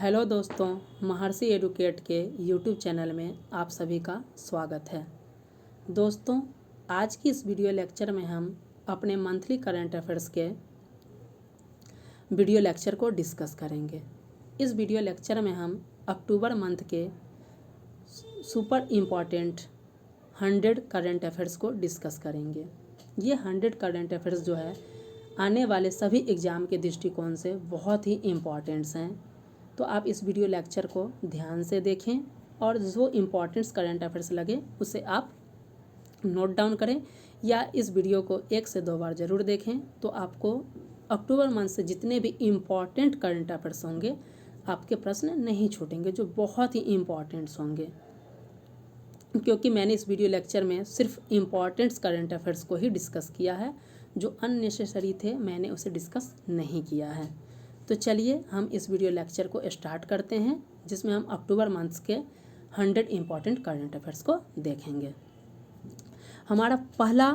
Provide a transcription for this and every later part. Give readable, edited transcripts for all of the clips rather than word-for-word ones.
Hello दोस्तों, महर्षि educate के YouTube channel में आप सभी का स्वागत है। दोस्तों, आज की इस वीडियो लेक्चर में हम अपने मंथली करंट अफेयर्स के वीडियो लेक्चर को डिस्कस करेंगे। इस वीडियो लेक्चर में हम अक्टूबर मंथ के सुपर इम्पॉर्टेंट 100 करंट अफेयर्स को डिस्कस करेंगे। ये 100 करंट अफेयर्स जो है आने वाले सभी एग्ज़ाम के दृष्टिकोण से बहुत ही इम्पॉर्टेंट्स हैं। तो आप इस वीडियो लेक्चर को ध्यान से देखें और जो इम्पोर्टेंट्स करंट अफेयर्स लगे उसे आप नोट डाउन करें या इस वीडियो को 1 से 2 बार ज़रूर देखें। तो आपको अक्टूबर मंथ से जितने भी इम्पॉर्टेंट करंट अफेयर्स होंगे आपके प्रश्न नहीं छूटेंगे, जो बहुत ही इम्पॉर्टेंट्स होंगे। क्योंकि मैंने इस वीडियो लेक्चर में सिर्फ इम्पॉर्टेंट्स करंट अफेयर्स को ही डिस्कस किया है, जो अननेसेसरी थे मैंने उसे डिस्कस नहीं किया है। तो चलिए हम इस वीडियो लेक्चर को स्टार्ट करते हैं, जिसमें हम अक्टूबर मंथ के 100 इम्पॉर्टेंट करंट अफेयर्स को देखेंगे। हमारा पहला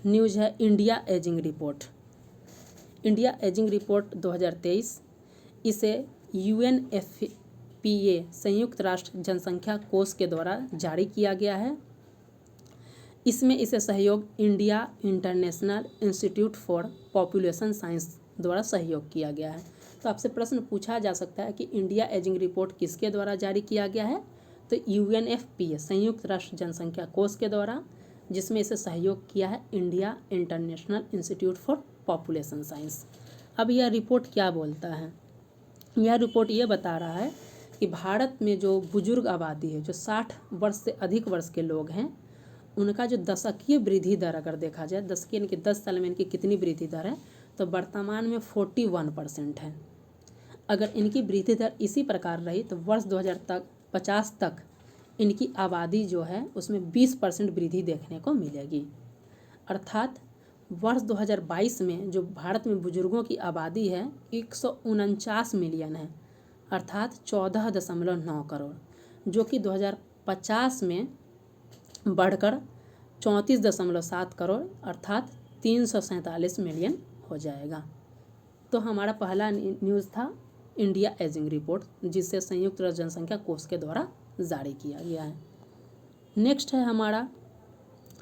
न्यूज़ है India ageing report. India ageing report 2023, इसे UNFPA संयुक्त राष्ट्र जनसंख्या कोष के द्वारा जारी किया गया है। इसमें इसे सहयोग India international institute for population science द्वारा सहयोग किया गया है। तो आपसे प्रश्न पूछा जा सकता है कि इंडिया एजिंग रिपोर्ट किसके द्वारा जारी किया गया है? तो UNFPA संयुक्त राष्ट्र जनसंख्या कोष के द्वारा, जिसमें इसे सहयोग किया है India international institute for population science. अब यह रिपोर्ट क्या बोलता है? यह रिपोर्ट ये बता रहा है कि भारत में जो बुजुर्ग आबादी है, जो 60 वर्ष से अधिक वर्ष के लोग हैं, उनका जो दशकीय वृद्धि दर अगर देखा जाए, दशकीय यानी कि 10 साल में इनकी कितनी वृद्धि दर है, तो वर्तमान में 41% है। अगर इनकी वृद्धि दर इसी प्रकार रही तो वर्ष 2050 तक इनकी आबादी जो है उसमें 20% वृद्धि देखने को मिलेगी। अर्थात वर्ष 2022 में जो भारत में बुजुर्गों की आबादी है 149 मिलियन है, अर्थात 14.9 करोड़, जो कि 2050 में बढ़कर 34.7 करोड़ अर्थात 347 मिलियन हो जाएगा। तो हमारा पहला न्यूज़ था इंडिया एजिंग रिपोर्ट, जिसे संयुक्त राष्ट्र जनसंख्या कोष के द्वारा जारी किया गया है। नेक्स्ट है हमारा,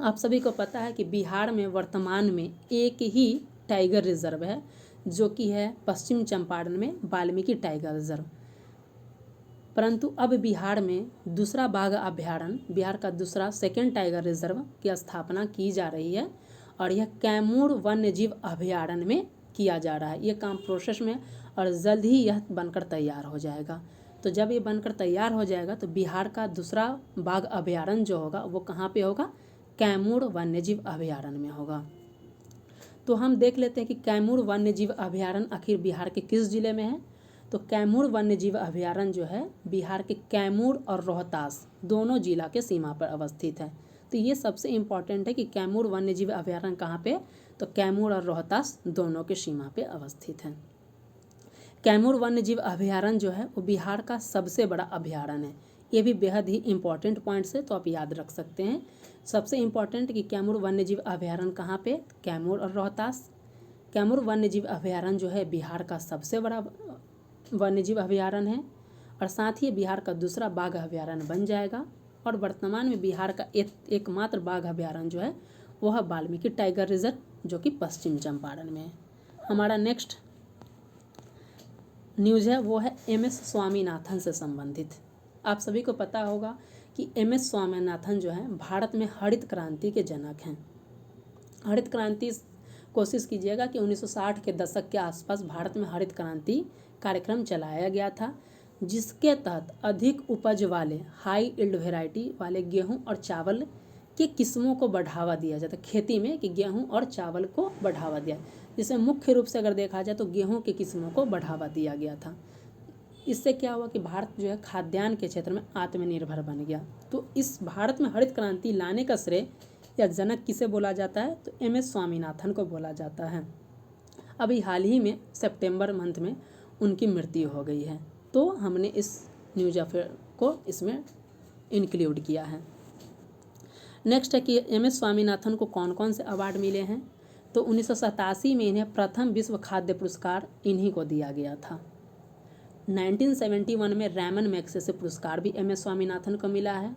आप सभी को पता है कि बिहार में वर्तमान में एक ही टाइगर रिजर्व है, जो कि है पश्चिम चंपारण में वाल्मीकि टाइगर रिजर्व। परंतु अब बिहार में दूसरा बाघ अभ्यारण्य, बिहार का दूसरा सेकेंड टाइगर रिजर्व की स्थापना की जा रही है और यह कैमूर वन्यजीव अभ्यारण्य में किया जा रहा है। ये काम प्रोसेस में और जल्द ही यह बनकर तैयार हो जाएगा। तो जब ये बनकर तैयार हो जाएगा तो बिहार का दूसरा बाघ अभ्यारण्य जो होगा वो कहाँ पे होगा? कैमूर वन्यजीव अभ्यारण्य में होगा। तो हम देख लेते हैं कि कैमूर वन्यजीव अभ्यारण्य आखिर बिहार के किस जिले में है। तो कैमूर वन्यजीव अभ्यारण्य जो है बिहार के कैमूर और रोहतास दोनों जिला के सीमा पर अवस्थित है। तो ये सबसे इम्पॉर्टेंट है कि कैमूर वन्यजीव अभ्यारण्य कहाँ पे? तो कैमूर और रोहतास दोनों के सीमा पे अवस्थित है। कैमूर वन्यजीव अभ्यारण्य जो है वो बिहार का सबसे बड़ा अभ्यारण्य है। ये भी बेहद ही इम्पॉर्टेंट पॉइंट्स है, तो आप याद रख सकते हैं। सबसे इम्पॉर्टेंट कि कैमूर वन्यजीव अभ्यारण्य कहाँ पे? कैमूर और रोहतास। कैमूर वन्यजीव अभ्यारण्य जो है बिहार का सबसे बड़ा वन्यजीव अभ्यारण्य है और साथ ही बिहार का दूसरा बाघ अभ्यारण्य बन जाएगा। और वर्तमान में बिहार का एकमात्र बाघ अभ्यारण्य जो है वह वाल्मीकि टाइगर रिजर्व, जो कि पश्चिम चंपारण में है। हमारा नेक्स्ट न्यूज़ है वो है MS स्वामीनाथन से संबंधित। आप सभी को पता होगा कि MS स्वामीनाथन जो है भारत में हरित क्रांति के जनक हैं। हरित क्रांति, कोशिश कीजिएगा कि 1960 के दशक के आसपास भारत में हरित क्रांति कार्यक्रम चलाया गया था, जिसके तहत अधिक उपज वाले हाई यील्ड वैरायटी वाले गेहूं और चावल के किस्मों को बढ़ावा दिया जाता है खेती में, कि गेहूं और चावल को बढ़ावा दिया। जिसमें मुख्य रूप से अगर देखा जाए तो गेहूं के किस्मों को बढ़ावा दिया गया था। इससे क्या हुआ कि भारत जो है खाद्यान्न के क्षेत्र में आत्मनिर्भर बन गया। तो इस भारत में हरित क्रांति लाने का श्रेय या जनक किसे बोला जाता है? तो MS स्वामीनाथन को बोला जाता है। अभी हाल ही में सितंबर मंथ में उनकी मृत्यु हो गई है, तो हमने इस न्यूज़ अफेयर को इसमें इंक्लूड किया है। नेक्स्ट है कि MS स्वामीनाथन को कौन कौन से अवार्ड मिले हैं? तो 1987 में इन्हें प्रथम विश्व खाद्य पुरस्कार इन्हीं को दिया गया था। 1971 में रैमन मैग्सेसे पुरस्कार भी एम एस स्वामीनाथन को मिला है,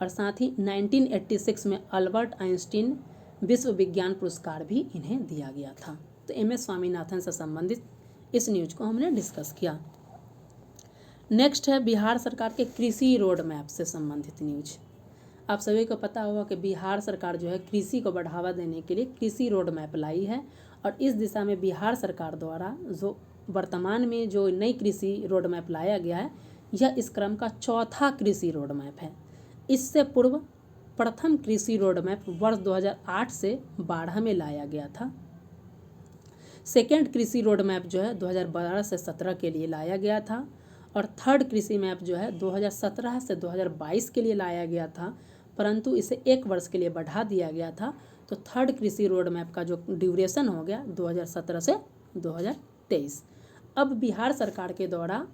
और साथ ही 1986 में अल्बर्ट आइंस्टीन विश्व विज्ञान पुरस्कार भी इन्हें दिया गया था। तो एम एस स्वामीनाथन से संबंधित इस न्यूज को हमने डिस्कस किया। नेक्स्ट है बिहार सरकार के कृषि रोड मैप से संबंधित न्यूज। आप सभी को पता होगा कि बिहार सरकार जो है कृषि को बढ़ावा देने के लिए कृषि रोड मैप लाई है, और इस दिशा में बिहार सरकार द्वारा जो वर्तमान में जो नई कृषि रोड मैप लाया गया है, यह इस क्रम का चौथा कृषि रोड मैप है। इससे पूर्व प्रथम कृषि रोड मैप वर्ष 2008 से 12 में लाया गया था। सेकेंड कृषि रोड मैप जो है 2012 से 17 के लिए लाया गया था, और थर्ड कृषि मैप जो है 2017 से 2022 के लिए लाया गया था, परंतु इसे 1 वर्ष के लिए बढ़ा दिया गया था। तो थर्ड कृषि रोड मैप का जो ड्यूरेशन हो गया 2017 से 2023। अब बिहार सरकार के द्वारा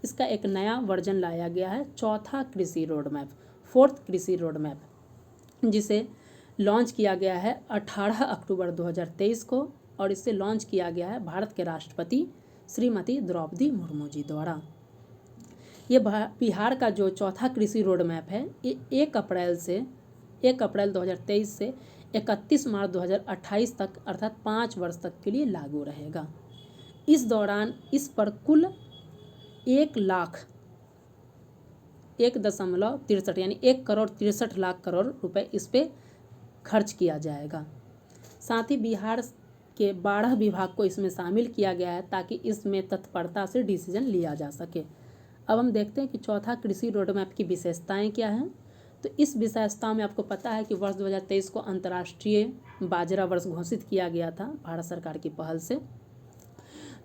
इसका एक नया वर्जन लाया गया है, चौथा कृषि रोड मैप, फोर्थ कृषि रोड मैप, जिसे लॉन्च किया गया है 18 अक्टूबर 2023 को, और इसे लॉन्च किया गया है भारत के राष्ट्रपति श्रीमती द्रौपदी मुर्मू जी द्वारा। ये बिहार का जो चौथा कृषि रोड मैप है, ये 1 अप्रैल 2023 से 31 मार्च 2028 तक, अर्थात 5 वर्ष तक के लिए लागू रहेगा। इस दौरान इस पर कुल 1,63 यानी 1,63 करोड़ रुपए इस पे खर्च किया जाएगा। साथ ही बिहार के 12 विभाग को इसमें शामिल किया गया है ताकि इसमें तत्परता से डिसीजन लिया जा सके। अब हम देखते हैं कि चौथा कृषि रोड मैप की विशेषताएं क्या हैं। तो इस विशेषता में आपको पता है कि वर्ष 2023 को अंतर्राष्ट्रीय बाजरा वर्ष घोषित किया गया था भारत सरकार की पहल से।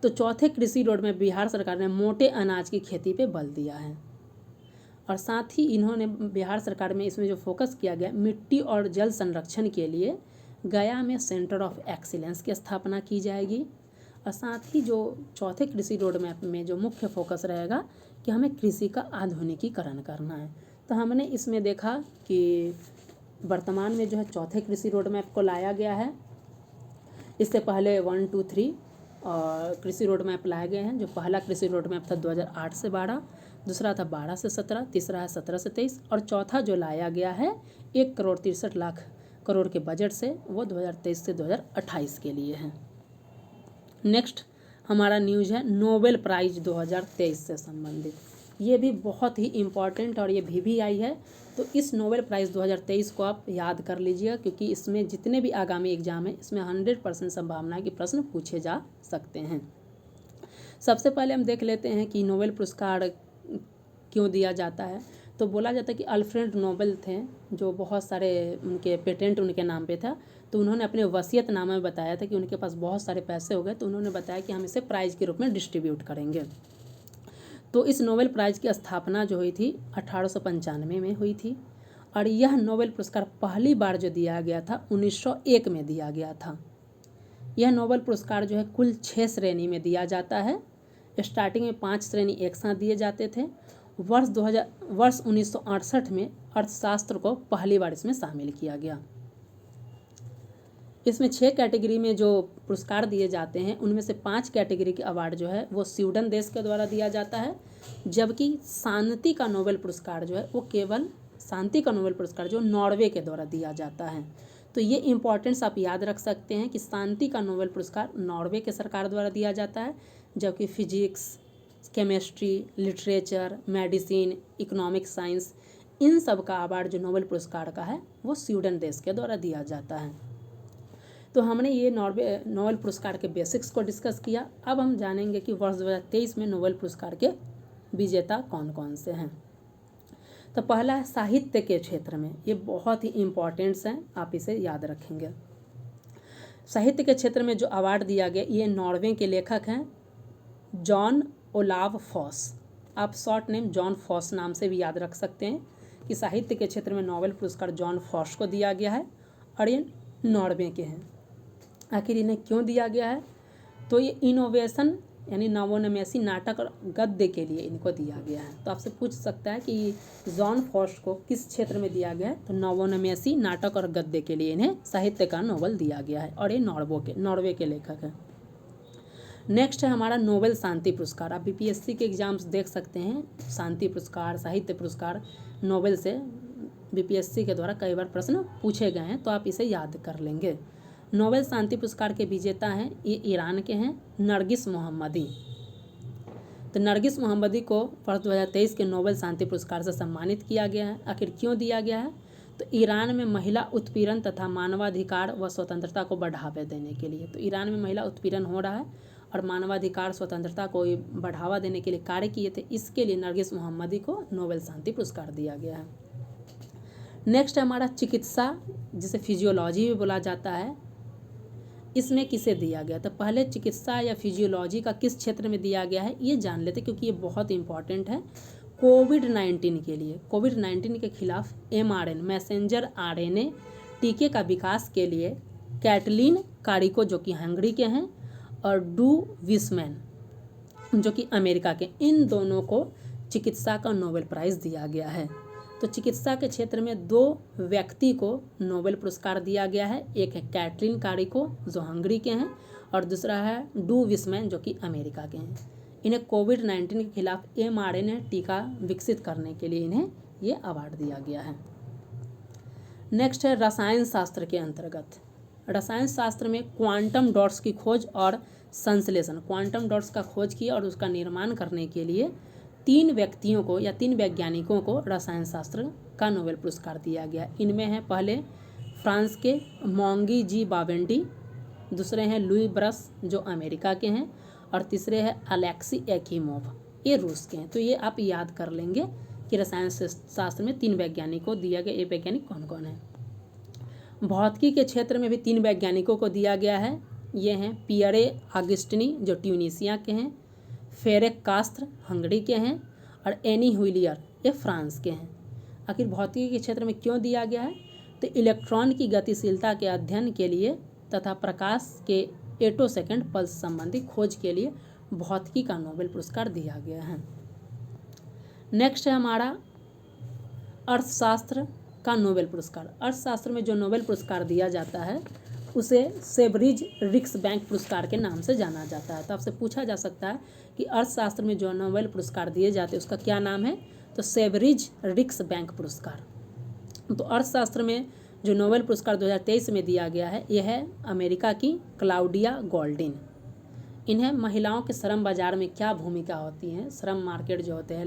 तो चौथे कृषि रोड में बिहार सरकार ने मोटे अनाज की खेती पे बल दिया है, और साथ ही इन्होंने बिहार सरकार में इसमें जो फोकस किया गया, मिट्टी और जल संरक्षण के लिए गया में सेंटर ऑफ एक्सीलेंस की स्थापना की जाएगी। और साथ ही जो चौथे कृषि रोड मैप में जो मुख्य फोकस रहेगा कि हमें कृषि का आधुनिकीकरण करना है। तो हमने इसमें देखा कि वर्तमान में जो है चौथे कृषि रोड मैप को लाया गया है। इससे पहले 1, 2, 3 और कृषि रोड मैप लाए गए हैं। जो पहला कृषि रोड मैप था 2008 से 12, दूसरा था 12 से 17, तीसरा है 17 से 23, और चौथा जो लाया गया है 1,63 करोड़ के बजट से, वो 2023 से 2028 के लिए है। नेक्स्ट हमारा न्यूज़ है नोबेल प्राइज़ 2023 से संबंधित। ये भी बहुत ही इम्पॉर्टेंट और ये भी आई है। तो इस नोबेल प्राइज़ 2023 को आप याद कर लीजिएगा, क्योंकि इसमें जितने भी आगामी एग्जाम है इसमें 100% संभावना है कि प्रश्न पूछे जा सकते हैं। सबसे पहले हम देख लेते हैं कि नोबेल पुरस्कार क्यों दिया जाता है। तो बोला जाता है कि अल्फ्रेड नोबेल थे, जो बहुत सारे उनके पेटेंट उनके नाम पे था। तो उन्होंने अपने वसीयतनामा में बताया था कि उनके पास बहुत सारे पैसे हो गए, तो उन्होंने बताया कि हम इसे प्राइज़ के रूप में डिस्ट्रीब्यूट करेंगे। तो इस नोबेल प्राइज़ की स्थापना जो हुई थी 1895 में हुई थी, और यह नोबेल पुरस्कार पहली बार जो दिया गया था 1901 में दिया गया था। यह नोबेल पुरस्कार जो है कुल 6 श्रेणी में दिया जाता है। स्टार्टिंग में 5 श्रेणी एक साथ दिए जाते थे। वर्ष 1968 में अर्थशास्त्र को पहली बार इसमें शामिल किया गया। इसमें 6 कैटेगरी में जो पुरस्कार दिए जाते हैं, उनमें से 5 कैटेगरी के अवार्ड जो है वो स्वीडन देश के द्वारा दिया जाता है, जबकि शांति का नोबेल पुरस्कार जो है वो केवल शांति का नोबेल पुरस्कार जो नॉर्वे के द्वारा दिया जाता है। तो ये इंपॉर्टेंस आप याद रख सकते हैं कि शांति का नोबेल पुरस्कार नॉर्वे के सरकार द्वारा दिया जाता है, जबकि physics, chemistry, literature, medicine, economic science, इन सब का अवार्ड जो नोबेल पुरस्कार का है वो स्वीडन देश के द्वारा दिया जाता है। तो हमने ये नोबेल पुरस्कार के बेसिक्स को डिस्कस किया। अब हम जानेंगे कि वर्ष 2023 में नोबेल पुरस्कार के विजेता कौन कौन से हैं। तो पहला है साहित्य के क्षेत्र में, ये बहुत ही इम्पॉर्टेंट्स हैं, आप इसे याद रखेंगे। साहित्य के क्षेत्र में जो अवार्ड दिया गया, ये नॉर्वे के लेखक हैं जॉन ओलाव फॉस। आप शॉर्ट नेम जॉन फॉस नाम से भी याद रख सकते हैं कि साहित्य के क्षेत्र में नोबेल पुरस्कार जॉन फॉस को दिया गया है, और ये नॉर्वे के हैं। आखिर इन्हें क्यों दिया गया है? तो ये इनोवेशन यानी नवोन्मेषी नाटक और गद्य के लिए इनको दिया गया है। तो आपसे पूछ सकता है कि जॉन फॉस को किस क्षेत्र में दिया गया है? तो नवोन्मेषी नाटक और गद्य के लिए इन्हें साहित्य का नोबेल दिया गया है, और ये नॉर्वे के लेखक हैं। नेक्स्ट है हमारा नोबेल शांति पुरस्कार। आप बीपीएससी के एग्जाम्स देख सकते हैं, शांति पुरस्कार, साहित्य पुरस्कार, नोबेल से बीपीएससी के द्वारा कई बार प्रश्न पूछे गए हैं, तो आप इसे याद कर लेंगे। नोबेल शांति पुरस्कार के विजेता हैं, ये ईरान के हैं, नरगिस मोहम्मदी। तो नरगिस मोहम्मदी को वर्ष 2023 के नोबेल शांति पुरस्कार से सम्मानित किया गया है। आखिर क्यों दिया गया है? तो ईरान में महिला उत्पीड़न तथा मानवाधिकार व स्वतंत्रता को बढ़ावा देने के लिए। तो ईरान में महिला उत्पीड़न हो रहा है और मानवाधिकार स्वतंत्रता को बढ़ावा देने के लिए कार्य किए थे, इसके लिए नरगिस मोहम्मदी को नोबेल शांति पुरस्कार दिया गया है। नेक्स्ट है हमारा चिकित्सा, जिसे फिजियोलॉजी भी बोला जाता है, इसमें किसे दिया गया? तो पहले चिकित्सा या फिजियोलॉजी का किस क्षेत्र में दिया गया है ये जान लेते, क्योंकि ये बहुत इंपॉर्टेंट है कोविड-19 के लिए। कोविड-19 के खिलाफ mRNA मैसेंजर आरएनए टीके का विकास के लिए कैटलीन कारिको जो कि हंगरी के हैं और डू विसमैन जो कि अमेरिका के, इन दोनों को चिकित्सा का नोबेल प्राइज़ दिया गया है। तो चिकित्सा के क्षेत्र में 2 व्यक्ति को नोबेल पुरस्कार दिया गया है। एक है कैटलीन कारिको जो हंगरी के हैं और दूसरा है डू विसमैन जो कि अमेरिका के हैं। इन्हें कोविड-19 के खिलाफ mRNA टीका विकसित करने के लिए इन्हें ये अवार्ड दिया गया है। नेक्स्ट है रसायन शास्त्र के अंतर्गत। रसायन शास्त्र में क्वांटम डॉट्स की खोज और संश्लेषण, क्वांटम डॉट्स का खोज किया और उसका निर्माण करने के लिए 3 व्यक्तियों को या 3 वैज्ञानिकों को रसायन शास्त्र का नोबेल पुरस्कार दिया गया। इनमें है पहले फ्रांस के मोंगी जी बावेंडी, दूसरे हैं लुई ब्रस जो अमेरिका के हैं और तीसरे हैं अलेक्सी एक्हीमोव, ये रूस के हैं। तो ये आप याद कर लेंगे कि रसायन शास्त्र में 3 वैज्ञानिकों को दिया गया। ये वैज्ञानिक कौन कौन है? भौतिकी के क्षेत्र में भी 3 वैज्ञानिकों को दिया गया है। ये हैं पियरे ऑगस्टिनी जो ट्यूनीशिया के हैं, फेरेक कास्त्र हंगरी के हैं और एनी हुइलियर ये फ्रांस के हैं। आखिर भौतिकी के क्षेत्र में क्यों दिया गया है? तो इलेक्ट्रॉन की गतिशीलता के अध्ययन के लिए तथा प्रकाश के एटोसेकेंड पल्स संबंधी खोज के लिए भौतिकी का नोबेल पुरस्कार दिया गया है। नेक्स्ट है हमारा अर्थशास्त्र का नोबेल पुरस्कार। अर्थशास्त्र में जो नोबेल पुरस्कार दिया जाता है उसे सेवरिज रिक्स बैंक पुरस्कार के नाम से जाना जाता है। तो आपसे पूछा जा सकता है कि अर्थशास्त्र में जो नोबेल पुरस्कार दिए जाते हैं उसका क्या नाम है? तो सेवरिज रिक्स बैंक पुरस्कार। तो अर्थशास्त्र में जो नोबेल पुरस्कार 2023 में दिया गया है यह है अमेरिका की क्लाउडिया गोल्डिन। इन्हें महिलाओं के श्रम बाजार में क्या भूमिका होती है, श्रम मार्केट जो होते हैं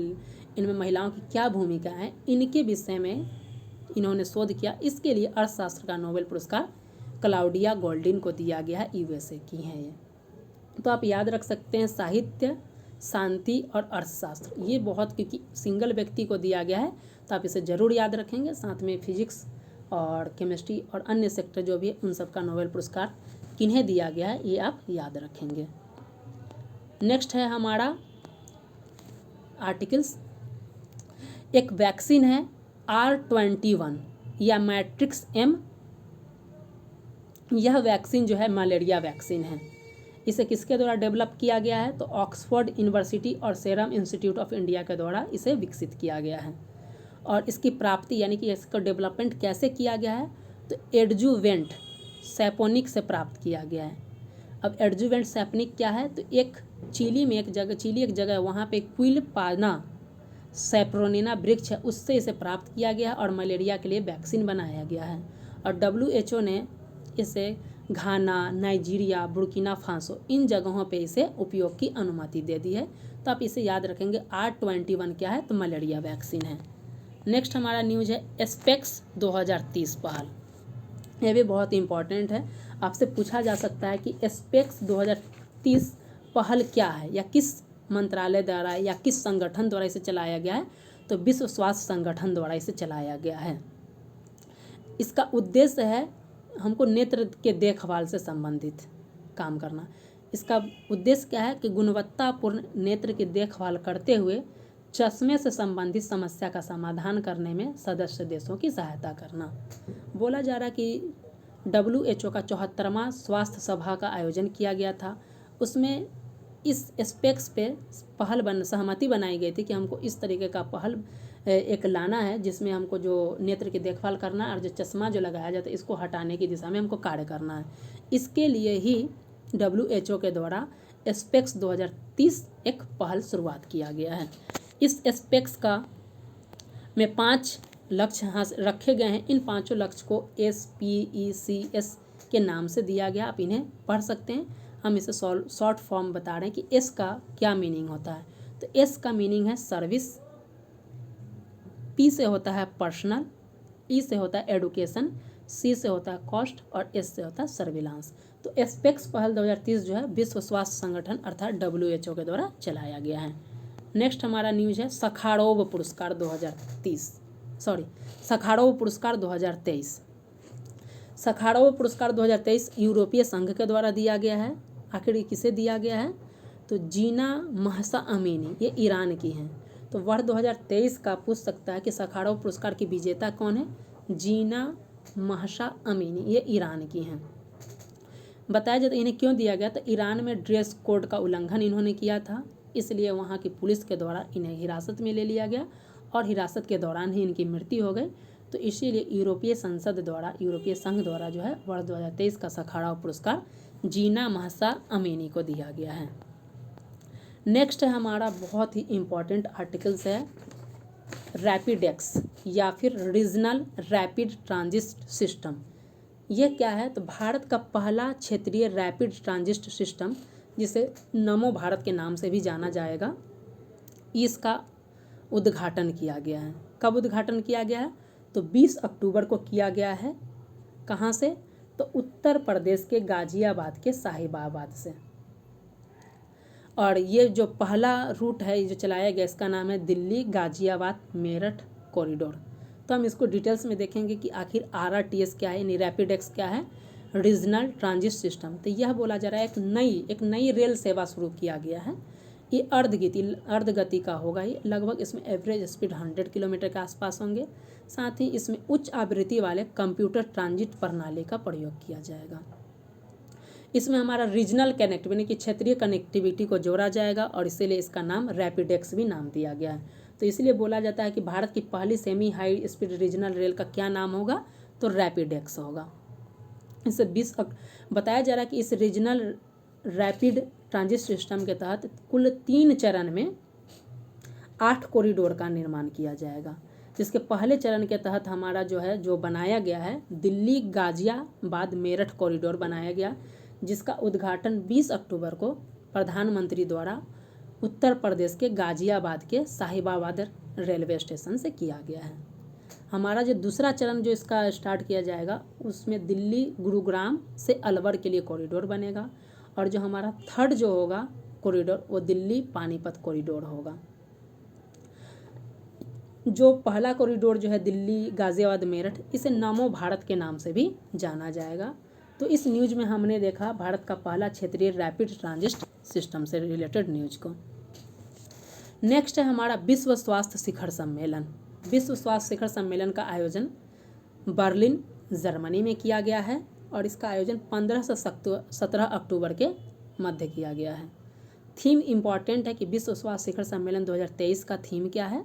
इनमें महिलाओं की क्या भूमिका है, इनके विषय में इन्होंने शोध किया। इसके लिए अर्थशास्त्र का नोबेल पुरस्कार क्लाउडिया गोल्डिन को दिया गया है, यूएसए की हैं ये। तो आप याद रख सकते हैं साहित्य, शांति और अर्थशास्त्र, ये बहुत, क्योंकि सिंगल व्यक्ति को दिया गया है तो आप इसे ज़रूर याद रखेंगे। साथ में फिजिक्स और केमिस्ट्री और अन्य सेक्टर जो भी है उन सब का नोबेल पुरस्कार किन्हें दिया गया है ये आप याद रखेंगे। नेक्स्ट है हमारा आर्टिकल्स। एक वैक्सीन है R21 या मैट्रिक्स M। यह वैक्सीन जो है मलेरिया वैक्सीन है। इसे किसके द्वारा डेवलप किया गया है? तो ऑक्सफोर्ड यूनिवर्सिटी और सेरम इंस्टीट्यूट ऑफ इंडिया के द्वारा इसे विकसित किया गया है। और इसकी प्राप्ति यानी कि इसका डेवलपमेंट कैसे किया गया है? तो एडजुवेंट सैपोनिक से प्राप्त किया गया है। अब एडजुवेंट सैपोनिक क्या है? तो एक चिली एक जगह वहाँ पे क्विल पाना सैप्रोनिना वृक्ष है, उससे इसे प्राप्त किया गया और मलेरिया के लिए वैक्सीन बनाया गया है। और WHO ने इसे घाना, नाइजीरिया, बुर्किना फासो इन जगहों पे इसे उपयोग की अनुमति दे दी है। तो आप इसे याद रखेंगे। R21 क्या है? तो मलेरिया वैक्सीन है। नेक्स्ट हमारा न्यूज़ है स्पेक्स 2030 पहल। यह भी बहुत इंपॉर्टेंट है, आपसे पूछा जा सकता है कि स्पेक्स 2030 पहल क्या है या किस मंत्रालय द्वारा या किस संगठन द्वारा इसे चलाया गया है? तो विश्व स्वास्थ्य संगठन द्वारा इसे चलाया गया है। इसका उद्देश्य है हमको नेत्र के देखभाल से संबंधित काम करना। इसका उद्देश्य क्या है कि गुणवत्तापूर्ण नेत्र की देखभाल करते हुए चश्मे से संबंधित समस्या का समाधान करने में सदस्य देशों की सहायता करना। बोला जा रहा है कि WHO का 74वां स्वास्थ्य सभा का आयोजन किया गया था। उसमें इस स्पेक्स पे सहमति बनाई गई थी कि हमको इस तरीके का पहल एक लाना है जिसमें हमको जो नेत्र की देखभाल करना है और जो चश्मा जो लगाया जाता है इसको हटाने की दिशा में हमको कार्य करना है। इसके लिए ही WHO के द्वारा एस्पेक्स 2030 एक पहल शुरुआत किया गया है। इस एस्पेक्स का में 5 लक्ष्य यहाँ रखे गए हैं। इन 5 लक्ष्य को SPECS के नाम से दिया गया, आप इन्हें पढ़ सकते हैं। हम इसे शॉर्ट फॉर्म बता रहे हैं कि एस का क्या मीनिंग होता है। तो एस का मीनिंग है सर्विस, पी से होता है पर्सनल, ई से होता है एडुकेशन, सी से होता है कॉस्ट और एस से होता है सर्विलांस। तो एस्पेक्स पहल 2030 जो है विश्व स्वास्थ्य संगठन अर्थात WHO के द्वारा चलाया गया है। नेक्स्ट हमारा न्यूज है सखारोव पुरस्कार 2023 सखारोव पुरस्कार 2023। सखारोव पुरस्कार 2023 यूरोपीय संघ के द्वारा दिया गया है। आखिर ये किसे दिया गया है? तो जीना महसा अमीनी, ये ईरान की हैं। तो वर्ष 2023 का पूछ सकता है कि सखारोव पुरस्कार की विजेता कौन है? जीना महसा अमीनी, ये ईरान की हैं। बताया जाता है इन्हें क्यों दिया गया, तो ईरान में ड्रेस कोड का उल्लंघन इन्होंने किया था, इसलिए वहाँ की पुलिस के द्वारा इन्हें हिरासत में ले लिया गया और हिरासत के दौरान ही इनकी मृत्यु हो गई। तो इसीलिए यूरोपीय संघ द्वारा जो है वर्ष 2023 का सखारोव पुरस्कार जीना महसा अमीनी को दिया गया है। नेक्स्ट है हमारा बहुत ही इम्पॉर्टेंट आर्टिकल्स है रैपिडेक्स या फिर रीजनल रैपिड ट्रांजिट सिस्टम। ये क्या है? तो भारत का पहला क्षेत्रीय रैपिड ट्रांजिट सिस्टम, जिसे नमो भारत के नाम से भी जाना जाएगा, इसका उद्घाटन किया गया है। कब उद्घाटन किया गया है? तो 20 अक्टूबर को किया गया है। कहाँ से? तो उत्तर प्रदेश के गाजियाबाद के साहिबाबाद से। और ये जो पहला रूट है जो चलाया गया, इसका नाम है दिल्ली गाजियाबाद मेरठ कॉरिडोर। तो हम इसको डिटेल्स में देखेंगे कि आखिर RRTS क्या है, यानी रैपिडेक्स क्या है, रीजनल ट्रांजिट सिस्टम। तो यह बोला जा रहा है एक नई रेल सेवा शुरू किया गया है। ये अर्धगति का होगा। ये लगभग इसमें एवरेज स्पीड 100 किलोमीटर के आसपास होंगे। साथ ही इसमें उच्च आवृत्ति वाले कंप्यूटर ट्रांजिट प्रणाली का प्रयोग किया जाएगा। इसमें हमारा रीजनल कनेक्टिविटी की क्षेत्रीय कनेक्टिविटी को जोड़ा जाएगा और इसीलिए इसका नाम रैपिडेक्स भी नाम दिया गया है। तो इसलिए बोला जाता है कि भारत की पहली semi high speed regional rail का क्या नाम होगा? तो रैपिडेक्स होगा। इसे बताया जा रहा है कि इस रीजनल रैपिड ट्रांजिट सिस्टम के तहत कुल 3 चरण में 8 कॉरिडोर का निर्माण किया जाएगा, जिसके पहले चरण के तहत हमारा जो बनाया गया है दिल्ली गाजियाबाद मेरठ कॉरिडोर बनाया गया, जिसका उद्घाटन 20 अक्टूबर को प्रधानमंत्री द्वारा उत्तर प्रदेश के गाजियाबाद के साहिबाबाद रेलवे स्टेशन से किया गया है। हमारा जो दूसरा चरण जो इसका स्टार्ट किया जाएगा, उसमें दिल्ली गुरुग्राम से अलवर के लिए कॉरिडोर बनेगा। और जो हमारा थर्ड जो होगा कॉरिडोर, वो दिल्ली पानीपत कॉरिडोर होगा। जो पहला कॉरिडोर जो है दिल्ली गाजियाबाद मेरठ, इसे नमो भारत के नाम से भी जाना जाएगा। तो इस न्यूज में हमने देखा भारत का पहला क्षेत्रीय रैपिड ट्रांजिट सिस्टम से रिलेटेड न्यूज को। नेक्स्ट है हमारा विश्व स्वास्थ्य शिखर सम्मेलन। विश्व स्वास्थ्य शिखर सम्मेलन का आयोजन बर्लिन जर्मनी में किया गया है और इसका आयोजन 15 से 17 अक्टूबर के मध्य किया गया है। थीम इम्पॉर्टेंट है कि विश्व स्वास्थ्य शिखर सम्मेलन 2023 का थीम क्या है?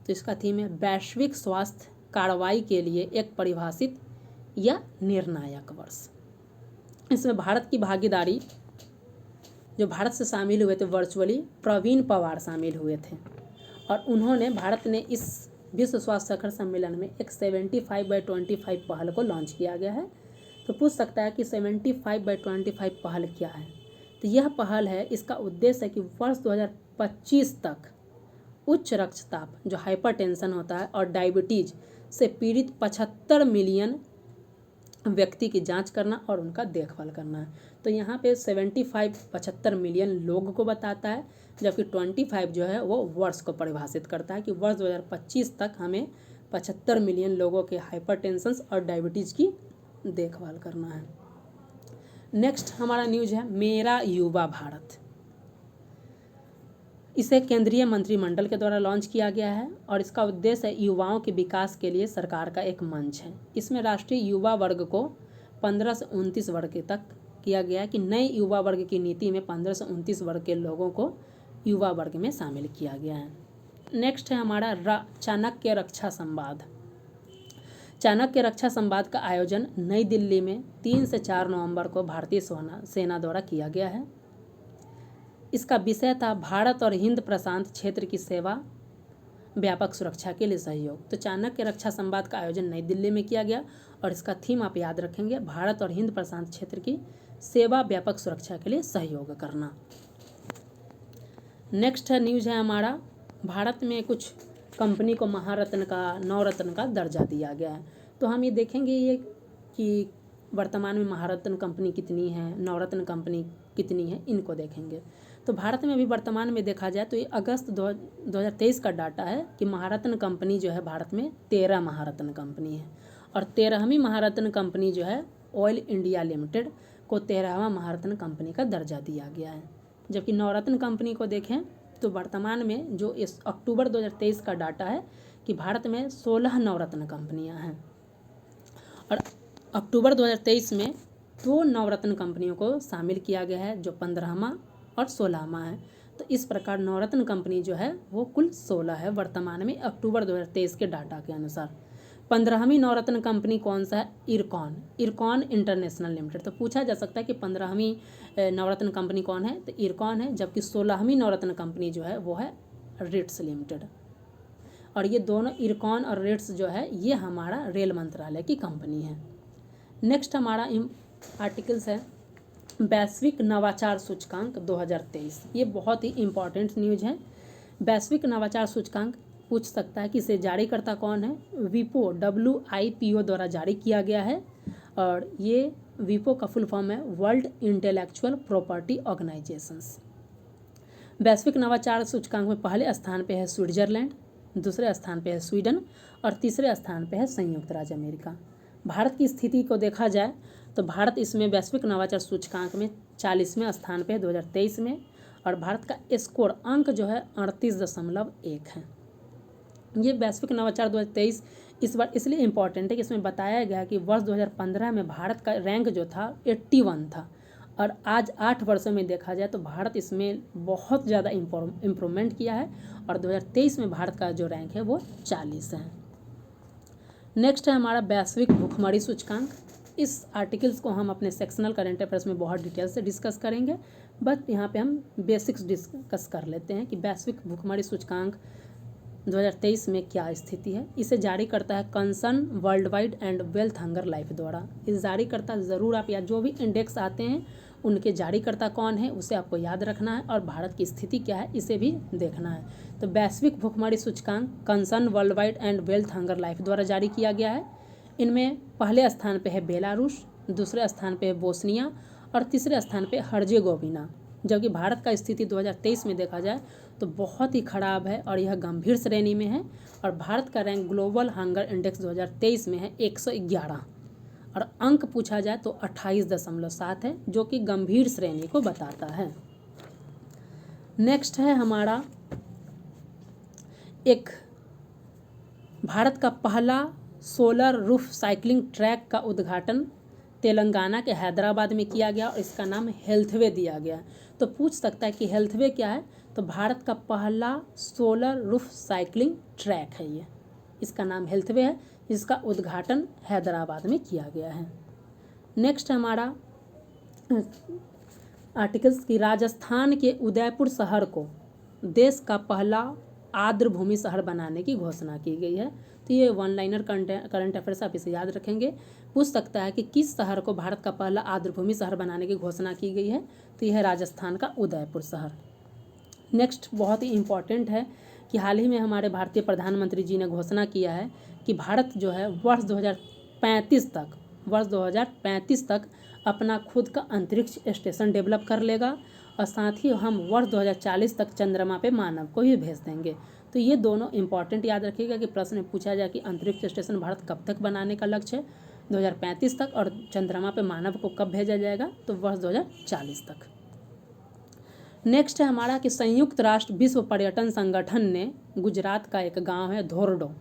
तो इसका थीम है वैश्विक स्वास्थ्य कार्रवाई के लिए एक परिभाषित या निर्णायक वर्ष। इसमें भारत की भागीदारी, जो भारत से शामिल हुए थे वर्चुअली, प्रवीण पवार शामिल हुए थे और भारत ने इस विश्व स्वास्थ्य शिखर सम्मेलन में एक 75/25 पहल को लॉन्च किया गया है। तो पूछ सकता है कि 75/25 पहल क्या है? तो यह पहल है, इसका उद्देश्य है कि वर्ष 2025 तक उच्च रक्तचाप, जो हाइपरटेंशन होता है, और डायबिटीज से पीड़ित 75 मिलियन व्यक्ति की जांच करना और उनका देखभाल करना है। तो यहाँ पे 75 मिलियन लोग को बताता है, जबकि 25 जो है वो वर्ष को परिभाषित करता है कि वर्ष 2025 तक हमें 75 मिलियन लोगों के हाइपरटेंशन और डायबिटीज़ की देखभाल करना है। नेक्स्ट हमारा न्यूज है मेरा युवा भारत। इसे केंद्रीय मंत्रिमंडल के द्वारा लॉन्च किया गया है और इसका उद्देश्य है युवाओं के विकास के लिए सरकार का एक मंच है। इसमें राष्ट्रीय युवा वर्ग को 15 से 29 वर्ग तक किया गया है कि नए युवा वर्ग की नीति में 15 से 29 वर्ग के लोगों को युवा वर्ग में शामिल किया गया है। नेक्स्ट है हमारा चाणक्य रक्षा संवाद। चाणक्य रक्षा संवाद का आयोजन नई दिल्ली में 3 से 4 नवंबर को भारतीय सेना द्वारा किया गया है। इसका विषय था भारत और हिंद प्रशांत क्षेत्र की सेवा व्यापक सुरक्षा के लिए सहयोग। तो चाणक्य रक्षा संवाद का आयोजन नई दिल्ली में किया गया और इसका थीम आप याद रखेंगे, भारत और हिंद प्रशांत क्षेत्र की सेवा व्यापक सुरक्षा के लिए सहयोग करना। नेक्स्ट है न्यूज़ है हमारा, भारत में कुछ कंपनी को महारत्न का, नवरत्न का दर्जा दिया गया है। तो हम ये देखेंगे ये कि वर्तमान में महारत्न कंपनी कितनी है, नवरत्न कंपनी कितनी है, इनको देखेंगे। तो भारत में अभी वर्तमान में देखा जाए तो ये अगस्त 2023 का डाटा है कि महारत्न कंपनी जो है भारत में 13 महारत्न कंपनी है और 13वीं महारत्न कंपनी जो है ऑयल इंडिया लिमिटेड को 13वां महारत्न कंपनी का दर्जा दिया गया है। जबकि नवरत्न कंपनी को देखें तो वर्तमान में जो इस अक्टूबर 2023 का डाटा है कि भारत में 16 नवरत्न कंपनियां हैं और अक्टूबर 2023 में 2 नवरत्न कंपनियों को शामिल किया गया है जो 15वां और 16वां है। तो इस प्रकार नवरत्न कंपनी जो है वो कुल 16 है वर्तमान में अक्टूबर 2023 के डाटा के अनुसार। 15वीं नवरत्न कंपनी कौन सा है? IRCON international limited. तो पूछा जा सकता है कि 15वीं नवरत्न कंपनी कौन है? तो इरकॉन है। जबकि 16वीं नवरत्न कंपनी जो है वो है रिट्स लिमिटेड। और ये दोनों इरकॉन और रिट्स जो है ये हमारा रेल मंत्रालय की कंपनी है। नेक्स्ट हमारा आर्टिकल्स है वैश्विक नवाचार सूचकांक 2023। ये बहुत ही इम्पॉर्टेंट न्यूज़ है। वैश्विक नवाचार सूचकांक पूछ सकता है कि इसे जारीकर्ता कौन है? विपो WIPO द्वारा जारी किया गया है और ये विपो का फुल फॉर्म है वर्ल्ड इंटेलेक्चुअल प्रॉपर्टी ऑर्गेनाइजेशंस। वैश्विक नवाचार सूचकांक में पहले स्थान पे है स्विट्जरलैंड, दूसरे स्थान पे है स्वीडन और तीसरे स्थान पे है संयुक्त राज्य अमेरिका। भारत की स्थिति को देखा जाए तो भारत इसमें वैश्विक नवाचार सूचकांक में 40वें स्थान पे है 2023 में और भारत का स्कोर अंक जो है 38.1 है। ये वैश्विक नवाचार 2023 इस बार इसलिए इम्पॉर्टेंट है कि इसमें बताया गया कि वर्ष 2015 में भारत का रैंक जो था 81 था और आज 8 वर्षों में देखा जाए तो भारत इसमें बहुत ज़्यादा इम्प्रूवमेंट किया है और 2023 में भारत का जो रैंक है वो 40 है। नेक्स्ट है हमारा वैश्विक भूखमरी सूचकांक। इस आर्टिकल्स को हम अपने सेक्शनल करंट अफेयर्स में बहुत डिटेल से डिस्कस करेंगे, बट यहाँ पे हम बेसिक्स डिस्कस कर लेते हैं कि वैश्विक भूखमरी सूचकांक 2023 में क्या स्थिति है। इसे जारी करता है concern world wide and wealth hunger life द्वारा। इस जारी करता ज़रूर आप या जो भी इंडेक्स आते हैं उनके जारीकर्ता कौन है उसे आपको याद रखना है और भारत की स्थिति क्या है इसे भी देखना है। तो वैश्विक भूखमरी सूचकांक concern world wide and wealth hunger life द्वारा जारी किया गया है। इनमें पहले स्थान पे है बेलारूस, दूसरे स्थान पे है बोस्निया और तीसरे स्थान पे हर्जेगोविना। जबकि भारत का स्थिति 2023 में देखा जाए तो बहुत ही खराब है और यह गंभीर श्रेणी में है और भारत का रैंक ग्लोबल हंगर इंडेक्स 2023 में है 111 और अंक पूछा जाए तो 28.7 है जो कि गंभीर श्रेणी को बताता है। नेक्स्ट है हमारा एक भारत का पहला सोलर रूफ साइकिलिंग ट्रैक का उद्घाटन तेलंगाना के हैदराबाद में किया गया और इसका नाम हेल्थवे दिया गया। तो पूछ सकता है कि हेल्थवे क्या है? तो भारत का पहला सोलर रूफ साइकिलिंग ट्रैक है ये, इसका नाम हेल्थवे है, जिसका उद्घाटन हैदराबाद में किया गया है। नेक्स्ट हमारा आर्टिकल्स की राजस्थान के उदयपुर शहर को देश का पहला आर्द्रभूमि शहर बनाने की घोषणा की गई है। तो ये वन लाइनर करंट अफेयर्स आप इसे याद रखेंगे। पूछ सकता है कि किस शहर को भारत का पहला आर्द्रभूमि शहर बनाने की घोषणा की गई है? तो यह है राजस्थान का उदयपुर शहर। नेक्स्ट बहुत ही इम्पॉर्टेंट है कि हाल ही में हमारे भारतीय प्रधानमंत्री जी ने घोषणा किया है कि भारत जो है वर्ष 2035 तक अपना खुद का अंतरिक्ष स्टेशन डेवलप कर लेगा और साथ ही हम वर्ष 2040 तक चंद्रमा पे मानव को ही भेज देंगे। तो ये दोनों इंपॉर्टेंट याद रखिएगा कि प्रश्न में पूछा जाए कि अंतरिक्ष स्टेशन भारत कब तक बनाने का लक्ष्य है? 2035 तक और चंद्रमा पे मानव को कब भेजा जाएगा? तो वर्ष 2040 तक। नेक्स्ट है हमारा कि संयुक्त राष्ट्र विश्व पर्यटन संगठन ने गुजरात का एक गांव है धोरडो,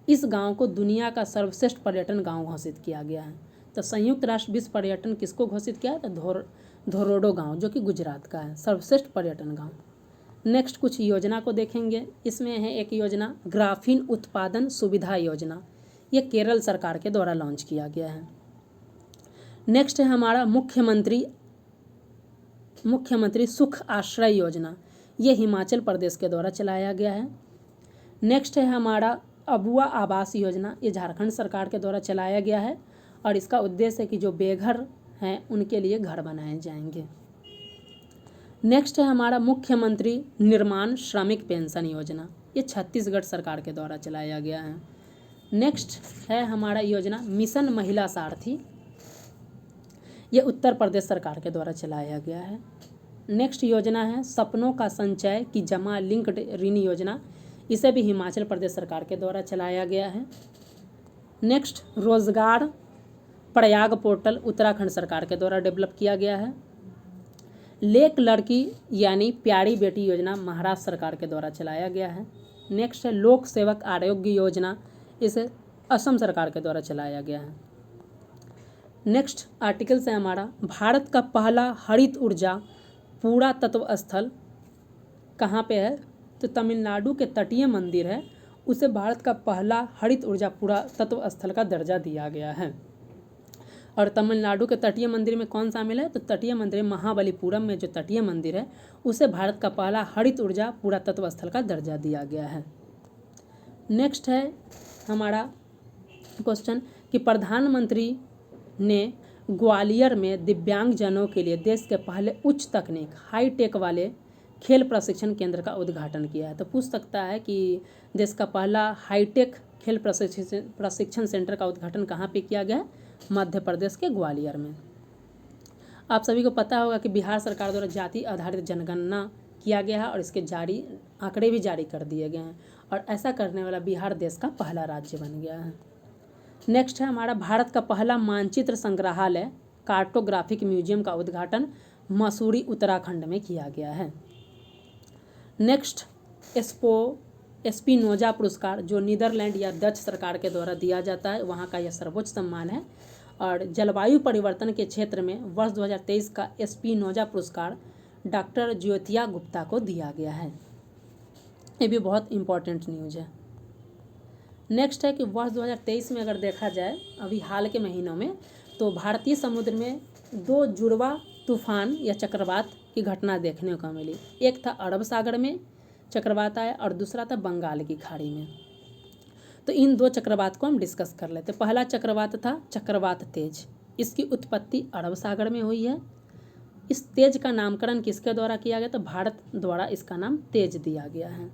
इस गांव को दुनिया का सर्वश्रेष्ठ पर्यटन गांव घोषित किया गया है। तो संयुक्त राष्ट्र विश्व पर्यटन किसको घोषित किया है? तो धोरडो गांव जो कि गुजरात का है, सर्वश्रेष्ठ पर्यटन गांव। नेक्स्ट कुछ योजना को देखेंगे। इसमें है एक योजना ग्राफीन उत्पादन सुविधा योजना, ये केरल सरकार के द्वारा लॉन्च किया गया है। नेक्स्ट है हमारा मुख्यमंत्री मुख्यमंत्री सुख आश्रय योजना, ये हिमाचल प्रदेश के द्वारा चलाया गया है। नेक्स्ट है हमारा अबुआ आवास योजना, ये झारखंड सरकार के द्वारा चलाया गया है और इसका उद्देश्य है कि जो बेघर हैं उनके लिए घर बनाए जाएंगे। नेक्स्ट है हमारा मुख्यमंत्री निर्माण श्रमिक पेंशन योजना, ये छत्तीसगढ़ सरकार के द्वारा चलाया गया है। नेक्स्ट है हमारा योजना मिशन महिला सारथी, ये उत्तर प्रदेश सरकार के द्वारा चलाया गया है। नेक्स्ट योजना है सपनों का संचय की जमा लिंक्ड ऋण योजना, इसे भी हिमाचल प्रदेश सरकार के द्वारा चलाया गया है। नेक्स्ट रोजगार प्रयाग पोर्टल उत्तराखंड सरकार के द्वारा डेवलप किया गया है। लेक लड़की यानी प्यारी बेटी योजना महाराष्ट्र सरकार के द्वारा चलाया गया है। नेक्स्ट है लोक सेवक आरोग्य योजना, इसे असम सरकार के द्वारा चलाया गया है। नेक्स्ट आर्टिकल से हमारा भारत का पहला हरित ऊर्जा पूरा तत्व स्थल कहाँ पे है, तो तमिलनाडु के तटीय मंदिर है, उसे भारत का पहला हरित ऊर्जा पूरा तत्व स्थल का दर्जा दिया गया है। और तमिलनाडु के तटीय मंदिर में कौन शामिल है, तो तटीय मंदिर महाबलीपुरम में जो तटीय मंदिर है उसे भारत का पहला हरित ऊर्जा पूरा तत्व स्थल का दर्जा दिया गया है। नेक्स्ट है हमारा क्वेश्चन कि प्रधानमंत्री ने ग्वालियर में दिव्यांगजनों के लिए देश के पहले उच्च तकनीक हाई टेक वाले खेल प्रशिक्षण केंद्र का उद्घाटन किया है। तो पूछ सकता है कि देश का पहला हाईटेक खेल प्रशिक्षण सेंटर का उद्घाटन कहाँ पे किया गया है, मध्य प्रदेश के ग्वालियर में। आप सभी को पता होगा कि बिहार सरकार द्वारा जाति आधारित जनगणना किया गया है और इसके जारी आंकड़े भी जारी कर दिए गए हैं और ऐसा करने वाला बिहार देश का पहला राज्य बन गया है। नेक्स्ट है हमारा भारत का पहला मानचित्र संग्रहालय कार्टोग्राफिक म्यूजियम का उद्घाटन मसूरी उत्तराखंड में किया गया है। नेक्स्ट एस्पिनोजा पुरस्कार जो नीदरलैंड या डच सरकार के द्वारा दिया जाता है, वहाँ का यह सर्वोच्च सम्मान है और जलवायु परिवर्तन के क्षेत्र में वर्ष 2023 का एस्पिनोजा पुरस्कार डॉक्टर ज्योतिया गुप्ता को दिया गया है। ये भी बहुत इम्पोर्टेंट न्यूज़ है। नेक्स्ट है कि वर्ष 2023 में अगर देखा जाए अभी हाल के महीनों में, तो भारतीय समुद्र में 2 जुड़वा तूफान या चक्रवात की घटना देखने को मिली। एक था अरब सागर में चक्रवात आया और दूसरा था बंगाल की खाड़ी में। तो इन 2 चक्रवात को हम डिस्कस कर लेते। पहला चक्रवात था चक्रवात तेज, इसकी उत्पत्ति अरब सागर में हुई है। इस तेज का नामकरण किसके द्वारा किया गया, तो भारत द्वारा इसका नाम तेज दिया गया है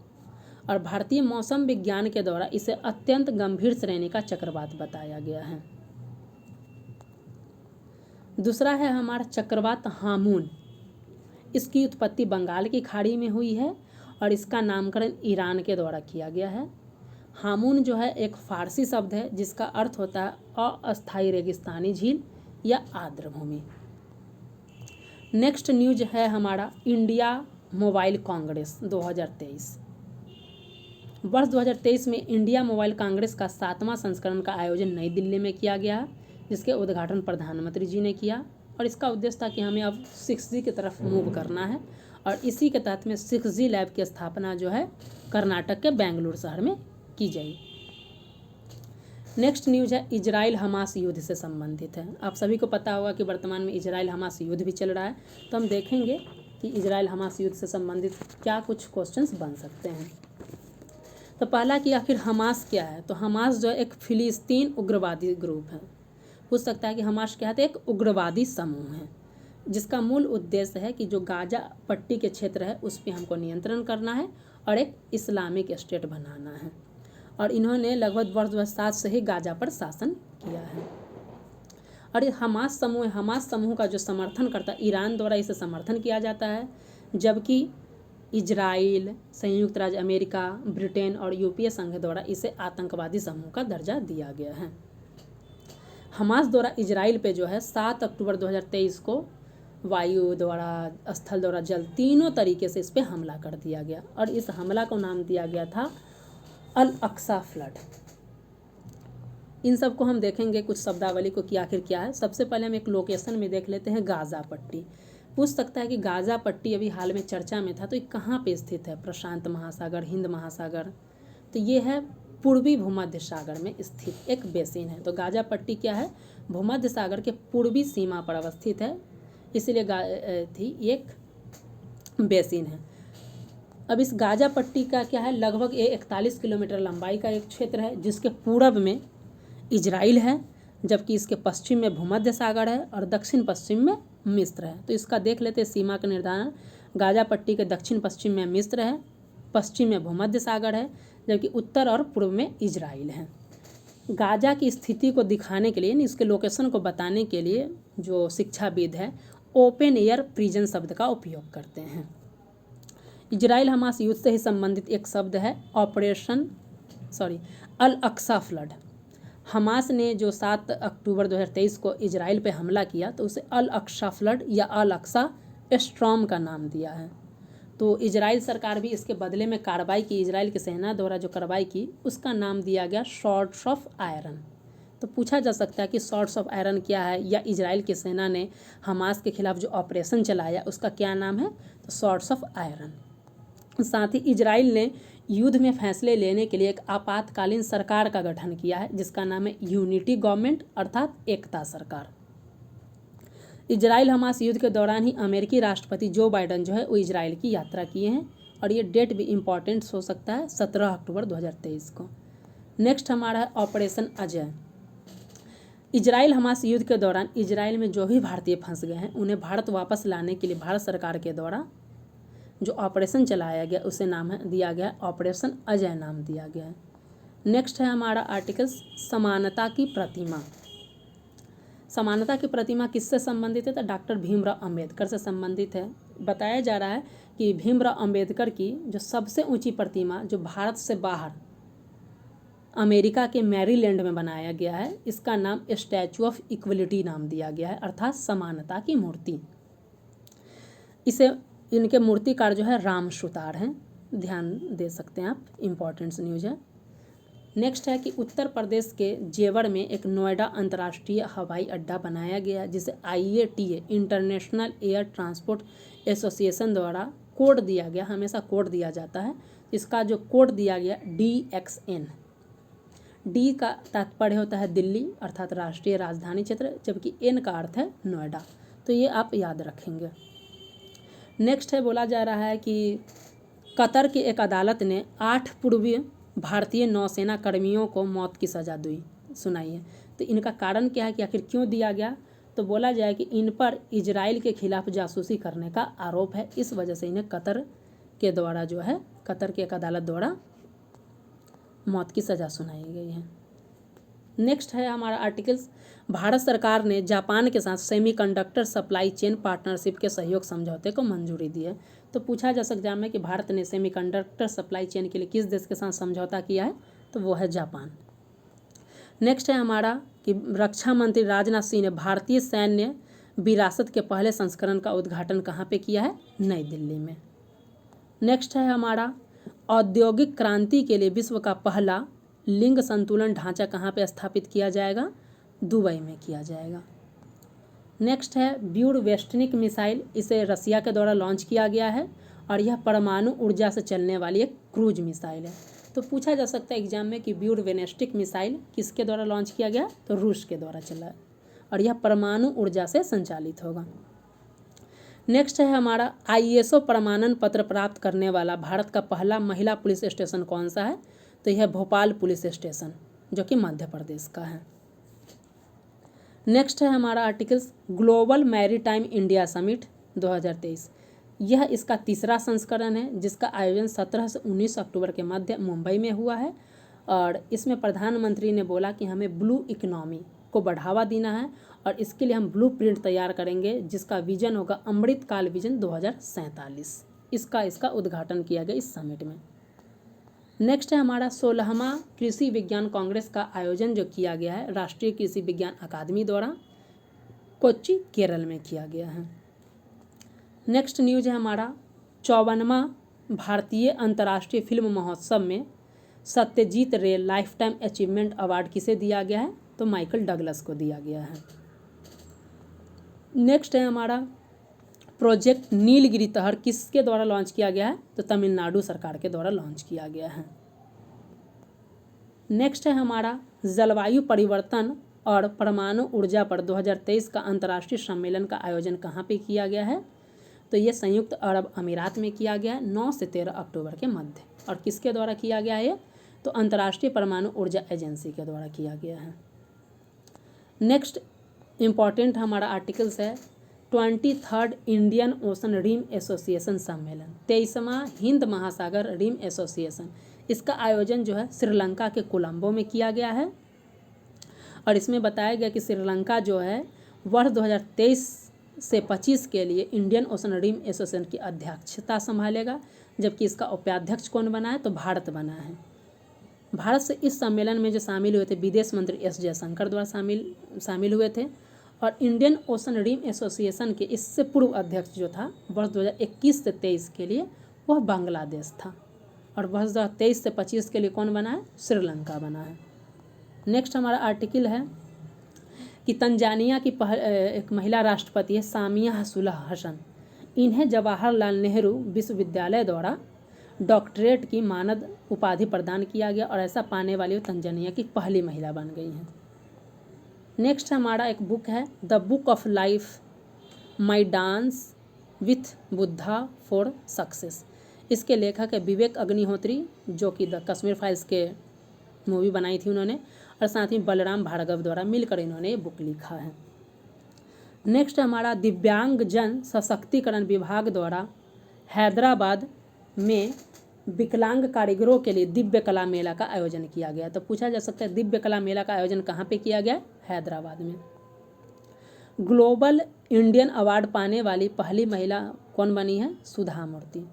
और भारतीय मौसम विज्ञान के द्वारा इसे अत्यंत गंभीर श्रेणी का चक्रवात बताया गया है। दूसरा है हमारा चक्रवात हामून, इसकी उत्पत्ति बंगाल की खाड़ी में हुई है और इसका नामकरण ईरान के द्वारा किया गया है। हामून जो है एक फारसी शब्द है जिसका अर्थ होता है अस्थायी रेगिस्तानी झील या आर्द्र भूमि। नेक्स्ट न्यूज है हमारा इंडिया मोबाइल कांग्रेस 2023। वर्ष 2023 में इंडिया मोबाइल कांग्रेस का 7वां संस्करण का आयोजन नई दिल्ली में किया गया, जिसके उद्घाटन प्रधानमंत्री जी ने किया और इसका उद्देश्य था कि हमें अब 6G की तरफ मूव करना है और इसी के तहत में 6G लैब की स्थापना जो है कर्नाटक के बेंगलुरु शहर में की जाए। नेक्स्ट न्यूज है इजराइल हमास युद्ध से संबंधित है। आप सभी को पता होगा कि वर्तमान में इजराइल हमास युद्ध भी चल रहा है, तो हम देखेंगे कि इजराइल हमास युद्ध से संबंधित क्या कुछ क्वेश्चंस बन सकते हैं। तो पहला कि आखिर हमास क्या है, तो हमास जो एक फिलिस्तीन उग्रवादी ग्रुप है। पूछ सकता है कि हमास क्या है, तो एक उग्रवादी समूह है जिसका मूल उद्देश्य है कि जो गाजा पट्टी के क्षेत्र है उस पर हमको नियंत्रण करना है और एक इस्लामिक स्टेट बनाना है और इन्होंने लगभग वर्ष 2007 से ही गाजा पर शासन किया है। और ये हमास समूह का जो समर्थन करता है ईरान द्वारा इसे समर्थन किया जाता है, जबकि इजराइल, संयुक्त राज्य अमेरिका, ब्रिटेन और यूरोपीय संघ द्वारा इसे आतंकवादी समूह का दर्जा दिया गया है। हमास द्वारा इजराइल पे जो है 7 अक्टूबर 2023 को वायु द्वारा, स्थल द्वारा, जल तीनों तरीके से इस पर हमला कर दिया गया और इस हमला को नाम दिया गया था अल अक्सा फ्लड। इन सब को हम देखेंगे कुछ शब्दावली को कि आखिर क्या है। सबसे पहले हम एक लोकेशन में देख लेते हैं गाजा पट्टी। पूछ सकता है कि गाजा पट्टी अभी हाल में चर्चा में था, तो ये कहाँ पे स्थित है, प्रशांत महासागर, हिंद महासागर, तो ये है पूर्वी भूमध्य सागर में स्थित एक बेसिन है। तो गाजा पट्टी क्या है, भूमध्य सागर के पूर्वी सीमा पर अवस्थित है। इसीलिए थी एक बेसिन है। अब इस गाजा पट्टी का क्या है, लगभग ये 41 किलोमीटर लंबाई का एक क्षेत्र है जिसके पूरब में इजराइल है, जबकि इसके पश्चिम में भूमध्य सागर है और दक्षिण पश्चिम में मिस्र है। तो इसका देख लेते हैं सीमा का निर्धारण। गाजा पट्टी के दक्षिण पश्चिम में मिस्र है, पश्चिम में भूमध्य सागर है, जबकि उत्तर और पूर्व में इजराइल है। गाजा की स्थिति को दिखाने के लिए, इसके लोकेशन को बताने के लिए जो शिक्षाविद है ओपन एयर प्रिजन शब्द का उपयोग करते हैं। इजराइल हमास युद्ध से ही संबंधित एक शब्द है अल अक्सा फ्लड। हमास ने जो 7 अक्टूबर 2023 को इजराइल पे हमला किया तो उसे अल अक्सा फ्लड या अल अक्सा स्ट्रॉम का नाम दिया है। तो इजराइल सरकार भी इसके बदले में कार्रवाई की, इजराइल की सेना द्वारा जो कार्रवाई की उसका नाम दिया गया शॉर्ट्स ऑफ आयरन। तो पूछा जा सकता है कि शॉर्ट्स ऑफ आयरन क्या है, या इजराइल की सेना ने हमास के खिलाफ जो ऑपरेशन चलाया उसका क्या नाम है, तो शॉर्ट्स ऑफ आयरन। साथ ही इजराइल ने युद्ध में फैसले लेने के लिए एक आपातकालीन सरकार का गठन किया है जिसका नाम है यूनिटी गवर्नमेंट, अर्थात एकता सरकार। इजराइल हमास युद्ध के दौरान ही अमेरिकी राष्ट्रपति जो बाइडन जो है वो इजराइल की यात्रा किए हैं, और ये डेट भी इम्पॉर्टेंट हो सकता है 17 अक्टूबर 2023 को। नेक्स्ट हमारा है ऑपरेशन अजय। इजराइल हमास युद्ध के दौरान इजराइल में जो भी भारतीय फंस गए हैं उन्हें भारत वापस लाने के लिए भारत सरकार के द्वारा जो ऑपरेशन चलाया गया उसे नाम दिया गया ऑपरेशन अजय नाम दिया गया है। नेक्स्ट है हमारा आर्टिकल्स समानता की प्रतिमा। समानता की प्रतिमा किससे संबंधित है, तो डॉक्टर भीमराव अंबेडकर से संबंधित है। बताया जा रहा है कि भीमराव अंबेडकर की जो सबसे ऊंची प्रतिमा जो भारत से बाहर अमेरिका के मैरीलैंड में बनाया गया है, इसका नाम स्टैचू ऑफ इक्वलिटी नाम दिया गया है, अर्थात समानता की मूर्ति। इसे इनके मूर्तिकार जो है राम सुतार हैं, ध्यान दे सकते हैं आप, इम्पॉर्टेंट न्यूज है। नेक्स्ट है कि उत्तर प्रदेश के जेवर में एक नोएडा अंतर्राष्ट्रीय हवाई अड्डा बनाया गया जिसे IATA international air transport association द्वारा कोड दिया गया, हमेशा कोड दिया जाता है। इसका जो कोड दिया गया DXN, डी का तात्पर्य होता है दिल्ली अर्थात राष्ट्रीय राजधानी क्षेत्र, जबकि N का अर्थ है नोएडा। तो ये आप याद रखेंगे। नेक्स्ट है, बोला जा रहा है कि कतर की एक अदालत ने 8 पूर्वी भारतीय नौसेना कर्मियों को मौत की सज़ा सुनाई है। तो इनका कारण क्या है कि आखिर क्यों दिया गया, तो बोला जाए कि इन पर इजराइल के खिलाफ जासूसी करने का आरोप है, इस वजह से इन्हें कतर के द्वारा जो है कतर की एक अदालत द्वारा मौत की सज़ा सुनाई गई है। नेक्स्ट है हमारा आर्टिकल्स, भारत सरकार ने जापान के साथ सेमीकंडक्टर सप्लाई चेन पार्टनरशिप के सहयोग समझौते को मंजूरी दी है। तो पूछा जा सकता है कि भारत ने सेमीकंडक्टर सप्लाई चेन के लिए किस देश के साथ समझौता किया है, तो वो है जापान। नेक्स्ट है हमारा कि रक्षा मंत्री राजनाथ सिंह ने भारतीय सैन्य विरासत के पहले संस्करण का उद्घाटन कहाँ पे किया है, नई दिल्ली में। नेक्स्ट है हमारा औद्योगिक क्रांति के लिए विश्व का पहला लिंग संतुलन ढांचा कहाँ पे स्थापित किया जाएगा, दुबई में किया जाएगा। नेक्स्ट है ब्यूरवेस्टनिक मिसाइल, इसे रसिया के द्वारा लॉन्च किया गया है और यह परमाणु ऊर्जा से चलने वाली एक क्रूज मिसाइल है। तो पूछा जा सकता है एग्जाम में कि ब्यूरवेस्टिक मिसाइल किसके द्वारा लॉन्च किया गया, तो रूस के द्वारा चला है और यह परमाणु ऊर्जा से संचालित होगा। नेक्स्ट है हमारा ISO प्रमाणन पत्र प्राप्त करने वाला भारत का पहला महिला पुलिस स्टेशन कौन सा है, तो यह भोपाल पुलिस स्टेशन जो कि मध्य प्रदेश का है। नेक्स्ट है हमारा articles global maritime India summit 2023, यह इसका तीसरा संस्करण है जिसका आयोजन 17 से 19 अक्टूबर के मध्य मुंबई में हुआ है और इसमें प्रधानमंत्री ने बोला कि हमें ब्लू इकोनॉमी को बढ़ावा देना है और इसके लिए हम ब्लूप्रिंट तैयार करेंगे जिसका विजन होगा अमृतकाल विजन 2047। इसका उद्घाटन किया गया इस समिट में। नेक्स्ट है हमारा 16वां कृषि विज्ञान कांग्रेस का आयोजन जो किया गया है राष्ट्रीय कृषि विज्ञान अकादमी द्वारा कोच्चि केरल में किया गया है। नेक्स्ट न्यूज है हमारा 54वां भारतीय अंतर्राष्ट्रीय फिल्म महोत्सव में सत्यजीत रे लाइफ टाइम अचीवमेंट अवार्ड किसे दिया गया है, तो माइकल डगलस को दिया गया है। नेक्स्ट है हमारा प्रोजेक्ट नीलगिरी तहर किसके द्वारा लॉन्च किया गया है, तो तमिलनाडु सरकार के द्वारा लॉन्च किया गया है। नेक्स्ट है हमारा जलवायु परिवर्तन और परमाणु ऊर्जा पर 2023 का अंतर्राष्ट्रीय सम्मेलन का आयोजन कहाँ पे किया गया है? तो ये संयुक्त अरब अमीरात में किया गया है 9 से 13 अक्टूबर के मध्य। और किसके द्वारा किया गया है ये? तो अंतर्राष्ट्रीय परमाणु ऊर्जा एजेंसी के द्वारा किया गया है। नेक्स्ट इम्पॉर्टेंट हमारा आर्टिकल्स है 23rd Indian ocean rim association सम्मेलन, 23वां हिंद महासागर रिम एसोसिएशन। इसका आयोजन जो है श्रीलंका के कोलंबो में किया गया है। और इसमें बताया गया कि श्रीलंका जो है वर्ष 2023 से 25 के लिए इंडियन ओशन रिम एसोसिएशन की अध्यक्षता संभालेगा, जबकि इसका उपाध्यक्ष कौन बना है? तो भारत बना है। भारत से इस सम्मेलन में जो शामिल हुए थे विदेश मंत्री एस जयशंकर द्वारा शामिल हुए थे। और इंडियन ओशन रिम एसोसिएशन के इससे पूर्व अध्यक्ष जो था वर्ष 2021 से 23 के लिए वह बांग्लादेश था। और वर्ष 2023 से 25 के लिए कौन बना है? श्रीलंका बना है। नेक्स्ट हमारा आर्टिकल है कि तंजानिया की एक महिला राष्ट्रपति है सामिया सुलह हसन। इन्हें जवाहरलाल नेहरू विश्वविद्यालय द्वारा डॉक्टरेट की मानद उपाधि प्रदान किया गया और ऐसा पाने वाली तंजानिया की पहली महिला बन गई हैं। नेक्स्ट हमारा एक बुक है the book of life my dance with Buddha for success. इसके लेखक है विवेक अग्निहोत्री, जो कि द कश्मीर फाइल्स के मूवी बनाई थी उन्होंने, और साथ ही बलराम भार्गव द्वारा मिलकर इन्होंने ये बुक लिखा है। नेक्स्ट हमारा दिव्यांग जन सशक्तिकरण विभाग द्वारा हैदराबाद में विकलांग कारीगरों के लिए दिव्य कला मेला का आयोजन किया गया। तो पूछा जा सकता है दिव्य कला मेला का आयोजन कहाँ पे किया गया? हैदराबाद में। ग्लोबल इंडियन अवार्ड पाने वाली पहली महिला कौन बनी है? सुधा मूर्ति।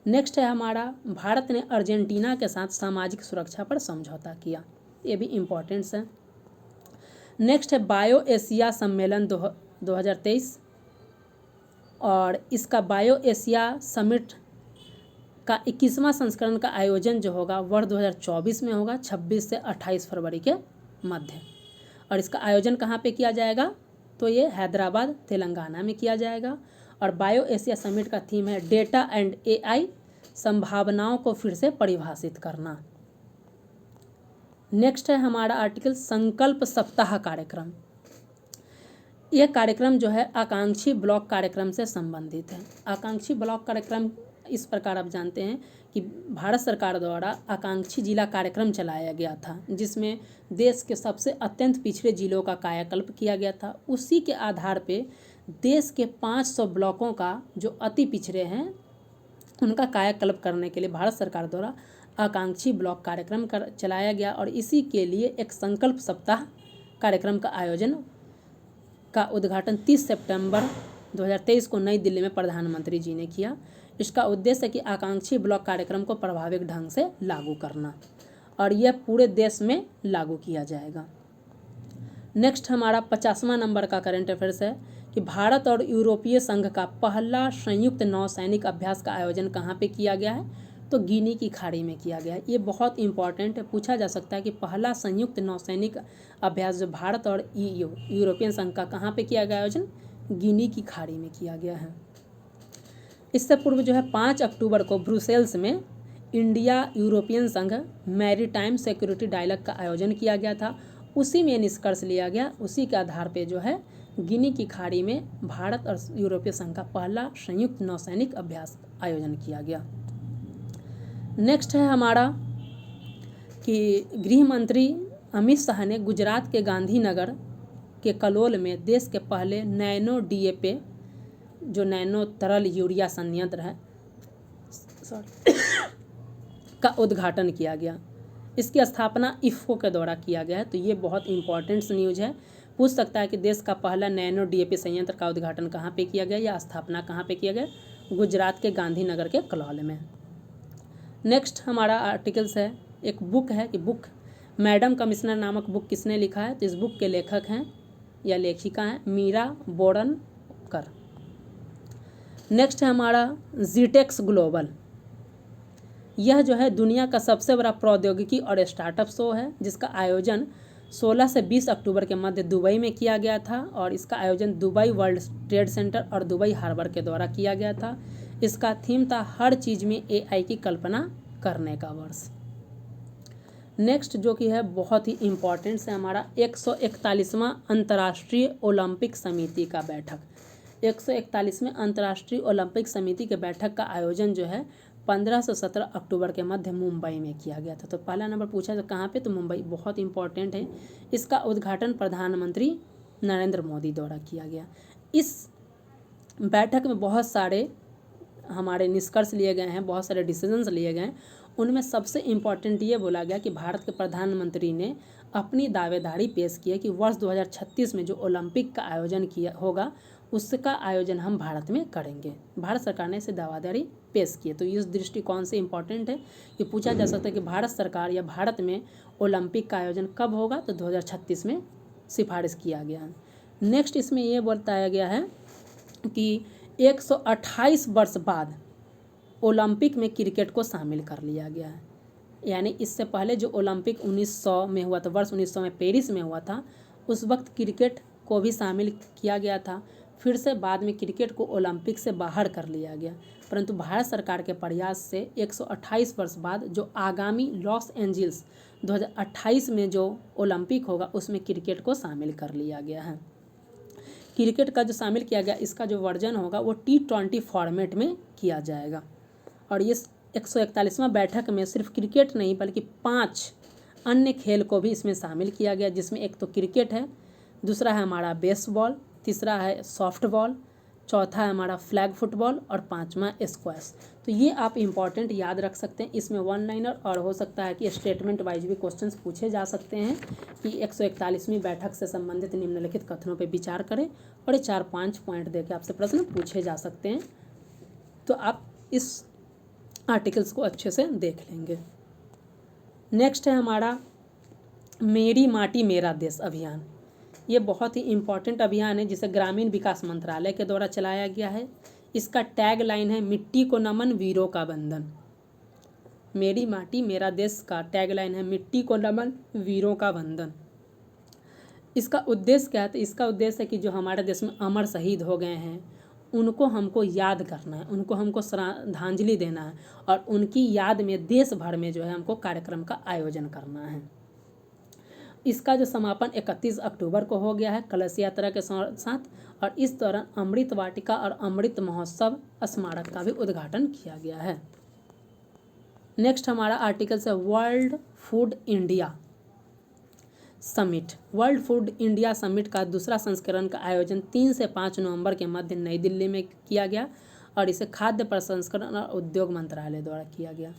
नेक्स्ट है हमारा भारत ने अर्जेंटीना के साथ सामाजिक सुरक्षा पर समझौता किया। ये भी इम्पोर्टेंट्स है। नेक्स्ट है बायो एशिया सम्मेलन 2023, और इसका बायो एशिया समिट का 21वां संस्करण का आयोजन जो होगा वर्ष 2024 में होगा 26 से 28 फरवरी के मध्य। और इसका आयोजन कहाँ पे किया जाएगा? तो ये हैदराबाद तेलंगाना में किया जाएगा। और बायो एशिया समिट का थीम है डेटा एंड एआई, संभावनाओं को फिर से परिभाषित करना। नेक्स्ट है हमारा आर्टिकल संकल्प सप्ताह कार्यक्रम। यह कार्यक्रम जो है आकांक्षी ब्लॉक कार्यक्रम से संबंधित है। आकांक्षी ब्लॉक कार्यक्रम इस प्रकार आप जानते हैं कि भारत सरकार द्वारा आकांक्षी जिला कार्यक्रम चलाया गया था, जिसमें देश के सबसे अत्यंत पिछड़े जिलों का कायाकल्प किया गया था। उसी के आधार पे देश के 500 ब्लॉकों का जो अति पिछड़े हैं उनका कायाकल्प करने के लिए भारत सरकार द्वारा आकांक्षी ब्लॉक कार्यक्रम चलाया गया। और इसी के लिए एक संकल्प सप्ताह कार्यक्रम का आयोजन का उद्घाटन 30 सितंबर 2023 को नई दिल्ली में प्रधानमंत्री जी ने किया। इसका उद्देश्य है कि आकांक्षी ब्लॉक कार्यक्रम को प्रभावी ढंग से लागू करना, और यह पूरे देश में लागू किया जाएगा। नेक्स्ट हमारा 50वां नंबर का करंट अफेयर्स है कि भारत और यूरोपीय संघ का पहला संयुक्त नौसैनिक अभ्यास का आयोजन कहाँ पे किया गया है? तो गिनी की खाड़ी में किया गया है। ये बहुत इंपॉर्टेंट है, पूछा जा सकता है कि पहला संयुक्त नौसैनिक अभ्यास जो भारत और यूरोपियन संघ का कहाँ पे किया गया आयोजन? गिनी की खाड़ी में किया गया है। इससे पूर्व जो है 5 अक्टूबर को ब्रुसेल्स में इंडिया यूरोपियन संघ मैरीटाइम सिक्योरिटी डायलॉग का आयोजन किया गया था। उसी में निष्कर्ष लिया गया, उसी के आधार पे जो है गिनी की खाड़ी में भारत और यूरोपीय संघ का पहला संयुक्त नौसैनिक अभ्यास आयोजन किया गया। नेक्स्ट है हमारा कि गृह मंत्री अमित शाह ने गुजरात के गांधीनगर के कलोल में देश के पहले नैनो डीएपी जो नैनो तरल यूरिया संयंत्र है का उद्घाटन किया गया। इसकी स्थापना इफ़को के द्वारा किया गया है। तो ये बहुत इंपॉर्टेंट न्यूज़ है, पूछ सकता है कि देश का पहला नैनो डीएपी संयंत्र का उद्घाटन कहाँ पे किया गया या स्थापना कहाँ पे किया गया? गुजरात के गांधीनगर के कलौल में। नेक्स्ट हमारा आर्टिकल्स है, एक बुक है कि बुक मैडम कमिश्नर नामक बुक किसने लिखा है? तो इस बुक के लेखक हैं या लेखिका हैं मीरा बोरनकर। नेक्स्ट है हमारा जीटेक्स ग्लोबल। यह जो है दुनिया का सबसे बड़ा प्रौद्योगिकी और स्टार्टअप शो है, जिसका आयोजन 16 से 20 अक्टूबर के मध्य दुबई में किया गया था। और इसका आयोजन दुबई वर्ल्ड ट्रेड सेंटर और दुबई हार्बर के द्वारा किया गया था। इसका थीम था हर चीज़ में एआई की कल्पना करने का वर्ष। नेक्स्ट जो कि है बहुत ही इम्पॉर्टेंट से हमारा 141वां अंतर्राष्ट्रीय ओलंपिक समिति का बैठक। 141वें अंतर्राष्ट्रीय ओलंपिक समिति के बैठक का आयोजन जो है 15 से 17 अक्टूबर के मध्य मुंबई में किया गया था। तो पहला नंबर पूछा तो कहाँ पे, तो मुंबई, बहुत इंपॉर्टेंट है। इसका उद्घाटन प्रधानमंत्री नरेंद्र मोदी द्वारा किया गया। इस बैठक में बहुत सारे हमारे निष्कर्ष लिए गए हैं, बहुत सारे डिसीजंस लिए गए हैं। उनमें सबसे इम्पॉर्टेंट ये बोला गया कि भारत के प्रधानमंत्री ने अपनी दावेदारी पेश की है कि वर्ष 2036 में जो ओलंपिक का आयोजन किया होगा उसका आयोजन हम भारत में करेंगे। भारत सरकार ने इसे दावेदारी पेश की है। तो इस दृष्टिकोण से इम्पॉर्टेंट है कि पूछा जा सकता है कि भारत सरकार या भारत में ओलंपिक का आयोजन कब होगा, तो 2036 में सिफारिश किया गया है। नेक्स्ट इसमें ये बताया गया है कि 128 वर्ष बाद ओलंपिक में क्रिकेट को शामिल कर लिया गया है। यानी इससे पहले जो ओलंपिक 1900 में हुआ था, वर्ष 1900 में पेरिस में हुआ था, उस वक्त क्रिकेट को भी शामिल किया गया था। फिर से बाद में क्रिकेट को ओलंपिक से बाहर कर लिया गया, परंतु भारत सरकार के प्रयास से 128 वर्ष बाद जो आगामी लॉस एंजल्स 2028 में जो ओलंपिक होगा उसमें क्रिकेट को शामिल कर लिया गया है। क्रिकेट का जो शामिल किया गया, इसका जो वर्जन होगा वो T20 फॉर्मेट में किया जाएगा। और ये 141वां बैठक में सिर्फ क्रिकेट नहीं बल्कि 5 अन्य खेल को भी इसमें शामिल किया गया, जिसमें एक तो क्रिकेट है, दूसरा है हमारा बेसबॉल, तीसरा है सॉफ्टबॉल, चौथा है हमारा फ्लैग फुटबॉल और 5वां स्क्वैश। तो ये आप इम्पॉर्टेंट याद रख सकते हैं। इसमें वन लाइनर और हो सकता है कि स्टेटमेंट वाइज भी क्वेश्चंस पूछे जा सकते हैं कि 141वीं बैठक से संबंधित निम्नलिखित कथनों पर विचार करें, और ये 4-5 पॉइंट देकर आपसे प्रश्न पूछे जा सकते हैं। तो आप इस आर्टिकल्स को अच्छे से देख लेंगे। नेक्स्ट है हमारा मेरी माटी मेरा देश अभियान। ये बहुत ही इम्पॉर्टेंट अभियान है जिसे ग्रामीण विकास मंत्रालय के द्वारा चलाया गया है। इसका टैग लाइन है मिट्टी को नमन वीरों का बंधन। मेरी माटी मेरा देश का टैग लाइन है मिट्टी को नमन वीरों का बंधन। इसका उद्देश्य क्या है, तो इसका उद्देश्य है कि जो हमारे देश में अमर शहीद हो गए हैं उनको हमको याद करना है, उनको हमको श्रद्धांजलि देना है, और उनकी याद में देश भर में जो है हमको कार्यक्रम का आयोजन करना है। इसका जो समापन 31 अक्टूबर को हो गया है कलश यात्रा के साथ, और इस दौरान अमृत वाटिका और अमृत महोत्सव स्मारक का भी उद्घाटन किया गया है। नेक्स्ट हमारा आर्टिकल है world food India summit. World food India summit का दूसरा संस्करण का आयोजन 3 से 5 नवंबर के मध्य नई दिल्ली में किया गया, और इसे खाद्य प्रसंस्करण और उद्योग मंत्रालय द्वारा किया गया,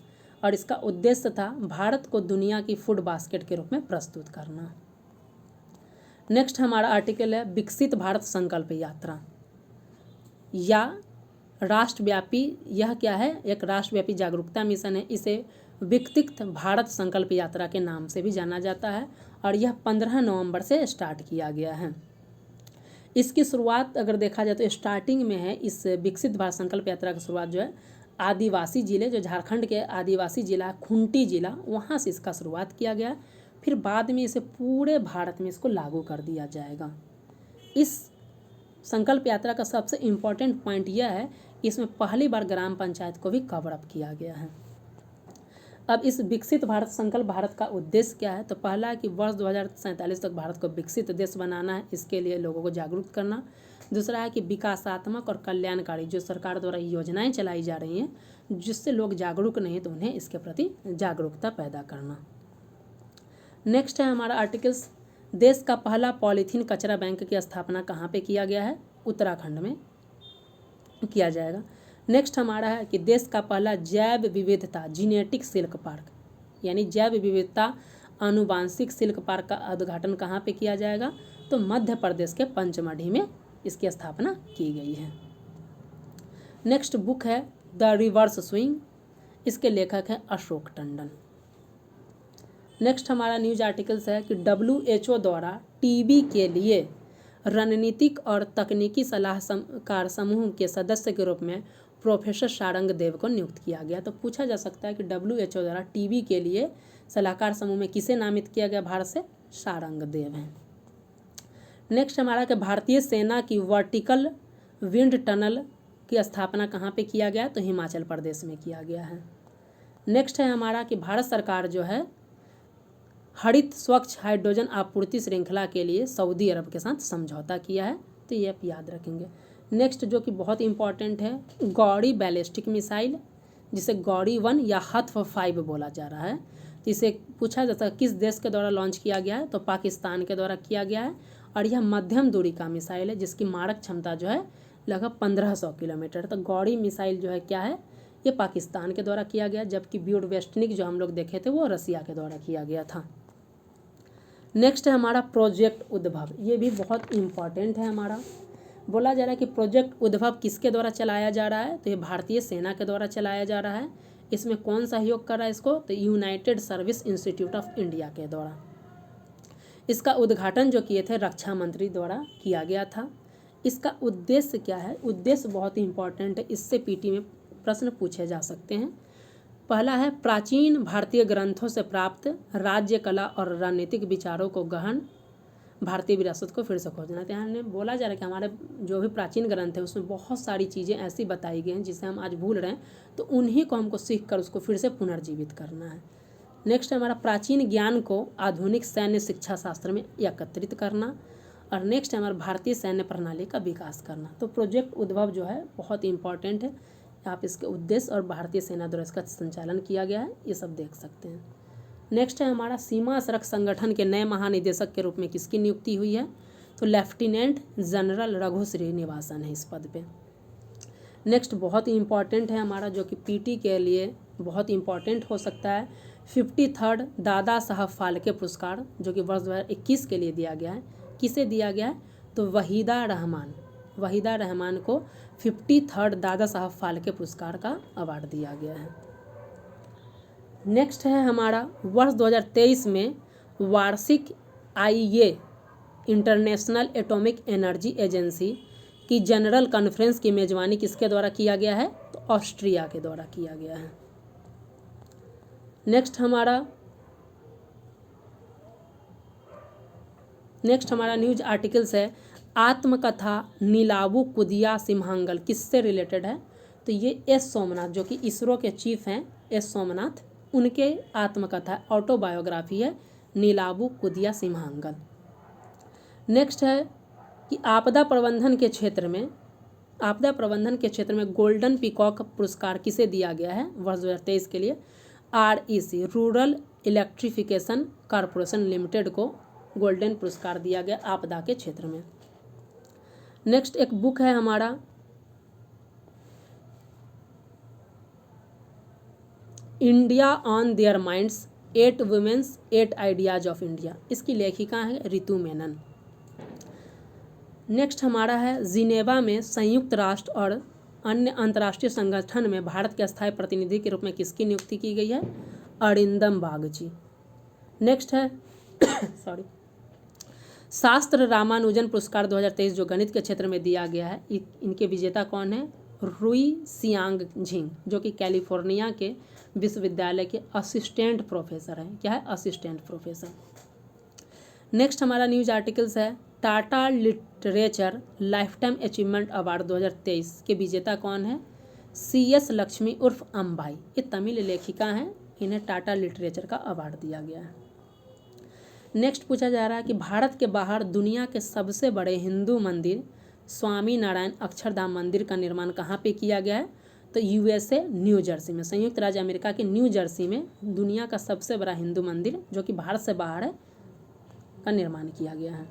और इसका उद्देश्य था भारत को दुनिया की फूड बास्केट के रूप में प्रस्तुत करना। नेक्स्ट हमारा आर्टिकल है विकसित भारत संकल्प यात्रा या राष्ट्रव्यापी। यह क्या है, एक राष्ट्रव्यापी जागरूकता मिशन है। इसे विकसित भारत संकल्प यात्रा के नाम से भी जाना जाता है, और यह 15 नवंबर से स्टार्ट किया गया है। इसकी शुरुआत अगर देखा जाए तो स्टार्टिंग में है, इस विकसित भारत संकल्प यात्रा की शुरुआत जो है आदिवासी जिले, जो झारखंड के आदिवासी जिला खूंटी जिला, वहाँ से इसका शुरुआत किया गया। फिर बाद में इसे पूरे भारत में इसको लागू कर दिया जाएगा। इस संकल्प यात्रा का सबसे इम्पॉर्टेंट पॉइंट यह है कि इसमें पहली बार ग्राम पंचायत को भी कवर अप किया गया है। अब इस विकसित भारत संकल्प भारत का उद्देश्य क्या है, तो पहला है कि वर्ष 2047 तक भारत को विकसित देश बनाना है, इसके लिए लोगों को जागरूक करना। दूसरा है कि विकासात्मक और कल्याणकारी जो सरकार द्वारा योजनाएं चलाई जा रही हैं जिससे लोग जागरूक नहीं हैं तो उन्हें इसके प्रति जागरूकता पैदा करना। नेक्स्ट है हमारा आर्टिकल्स देश का पहला पॉलीथीन कचरा बैंक की स्थापना कहाँ पे किया गया है, उत्तराखंड में किया जाएगा। नेक्स्ट हमारा है कि देश का पहला जैव विविधता जीनेटिक सिल्क पार्क, यानी जैव विविधता आनुवांशिक सिल्क पार्क का उद्घाटन कहाँ पे किया जाएगा, तो मध्य प्रदेश के पंचमढ़ी में इसकी स्थापना की गई है। नेक्स्ट बुक है द रिवर्स स्विंग, इसके लेखक हैं अशोक टंडन। नेक्स्ट हमारा न्यूज आर्टिकल्स है कि WHO द्वारा टीबी के लिए रणनीतिक और तकनीकी सलाहकार समूह के सदस्य के रूप में प्रोफेसर सारंग देव को नियुक्त किया गया। तो पूछा जा सकता है कि WHO द्वारा टीबी के लिए सलाहकार समूह में किसे नामित किया गया, भारत से सारंग देव हैं। नेक्स्ट हमारा कि भारतीय सेना की वर्टिकल विंड टनल की स्थापना कहाँ पे किया गया, तो हिमाचल प्रदेश में किया गया है। नेक्स्ट है हमारा कि भारत सरकार जो है हरित स्वच्छ हाइड्रोजन आपूर्ति श्रृंखला के लिए सऊदी अरब के साथ समझौता किया है। तो ये आप याद रखेंगे। नेक्स्ट जो कि बहुत इंपॉर्टेंट है, गौड़ी बैलिस्टिक मिसाइल, जिसे गौड़ी 1 या हत्फ 5 बोला जा रहा है। तो इसे पूछा जाता है किस देश के द्वारा लॉन्च किया गया है, तो पाकिस्तान के द्वारा किया गया है। और यह मध्यम दूरी का मिसाइल है जिसकी मारक क्षमता जो है लगभग 1500 किलोमीटर। तो गौड़ी मिसाइल जो है क्या है, ये पाकिस्तान के द्वारा किया गया, जबकि ब्यूडवेस्टनिक जो हम लोग देखे थे वो रसिया के द्वारा किया गया था। नेक्स्ट है हमारा प्रोजेक्ट उद्भव, ये भी बहुत इम्पॉर्टेंट है हमारा। बोला जा रहा है कि प्रोजेक्ट उद्भव किसके द्वारा चलाया जा रहा है, तो ये भारतीय सेना के द्वारा चलाया जा रहा है। इसमें कौन सहयोग कर रहा है इसको, तो United service institute of India के द्वारा। इसका उद्घाटन जो किए थे रक्षा मंत्री द्वारा किया गया था। इसका उद्देश्य क्या है, उद्देश्य बहुत ही इंपॉर्टेंट है, इससे पीटी में प्रश्न पूछे जा सकते हैं। पहला है प्राचीन भारतीय ग्रंथों से प्राप्त राज्य कला और रणनीतिक विचारों को गहन भारतीय विरासत को फिर से खोजना। तो यहाँ बोला जा रहा है कि हमारे जो भी प्राचीन ग्रंथ है उसमें बहुत सारी चीज़ें ऐसी बताई गई हैं जिसे हम आज भूल रहे हैं, तो उन्हीं को हमको सीख कर उसको फिर से पुनर्जीवित करना है। नेक्स्ट है हमारा प्राचीन ज्ञान को आधुनिक सैन्य शिक्षा शास्त्र में एकत्रित करना। और नेक्स्ट है हमारा भारतीय सैन्य प्रणाली का विकास करना। तो प्रोजेक्ट उद्भव जो है बहुत इंपॉर्टेंट है, आप इसके उद्देश्य और भारतीय सेना द्वारा इसका संचालन किया गया है, ये सब देख सकते हैं। नेक्स्ट है हमारा सीमा सड़क संगठन के नए महानिदेशक के रूप में किसकी नियुक्ति हुई है, तो लेफ्टिनेंट जनरल रघु श्रीनिवासन है इस पद पे। नेक्स्ट बहुत ही इंपॉर्टेंट है हमारा, जो कि पीटी के लिए बहुत इंपॉर्टेंट हो सकता है, 53rd दादा साहब फाल्के पुरस्कार, जो कि वर्ष 2021 के लिए दिया गया है। किसे दिया गया है, तो वहीदा रहमान को 53rd दादा साहब फाल्के पुरस्कार का अवार्ड दिया गया है। नेक्स्ट है हमारा वर्ष 2023 में वार्षिक IEA international atomic energy agency की जनरल कॉन्फ्रेंस की मेजबानी किसके द्वारा किया गया है, तो ऑस्ट्रिया के द्वारा किया गया है। नेक्स्ट हमारा न्यूज आर्टिकल्स है आत्मकथा नीलाबू कुदिया सिम्हांगल, किससे रिलेटेड है, तो ये एस सोमनाथ जो कि इसरो के चीफ हैं, एस सोमनाथ, उनके आत्मकथा ऑटोबायोग्राफी है नीलाबू कुदिया सिम्हांगल। नेक्स्ट है कि आपदा प्रबंधन के क्षेत्र में गोल्डन पीकॉक पुरस्कार किसे दिया गया है वर्ष 2023 के लिए, REC rural electrification corporation limited को गोल्डन पुरस्कार दिया गया आपदा के क्षेत्र में। नेक्स्ट एक बुक है हमारा India on their minds 8 women's 8 ideas of India, इसकी लेखिका है रितु मेनन। नेक्स्ट हमारा है जिनेवा में संयुक्त राष्ट्र और अन्य अंतर्राष्ट्रीय संगठन में भारत के स्थायी प्रतिनिधि के रूप में किसकी नियुक्ति की गई है, अरिंदम बागची। नेक्स्ट है शास्त्र रामानुजन पुरस्कार 2023 जो गणित के क्षेत्र में दिया गया है, इनके विजेता कौन है, रुई सियांग झिंग, जो कि कैलिफोर्निया के विश्वविद्यालय के असिस्टेंट प्रोफेसर हैं। क्या है, असिस्टेंट प्रोफेसर। नेक्स्ट हमारा न्यूज आर्टिकल्स है Tata literature life time achievement award 2023 के विजेता कौन है, CS लक्ष्मी उर्फ अम्बाई, ये तमिल लेखिका हैं, इन्हें टाटा लिटरेचर का अवार्ड दिया गया है। नेक्स्ट पूछा जा रहा है कि भारत के बाहर दुनिया के सबसे बड़े हिंदू मंदिर स्वामी नारायण अक्षरधाम मंदिर का निर्माण कहाँ पे किया गया है, तो USA न्यू जर्सी में, संयुक्त राज्य अमेरिका के न्यू जर्सी में दुनिया का सबसे बड़ा हिंदू मंदिर जो कि भारत से बाहर है का निर्माण किया गया है।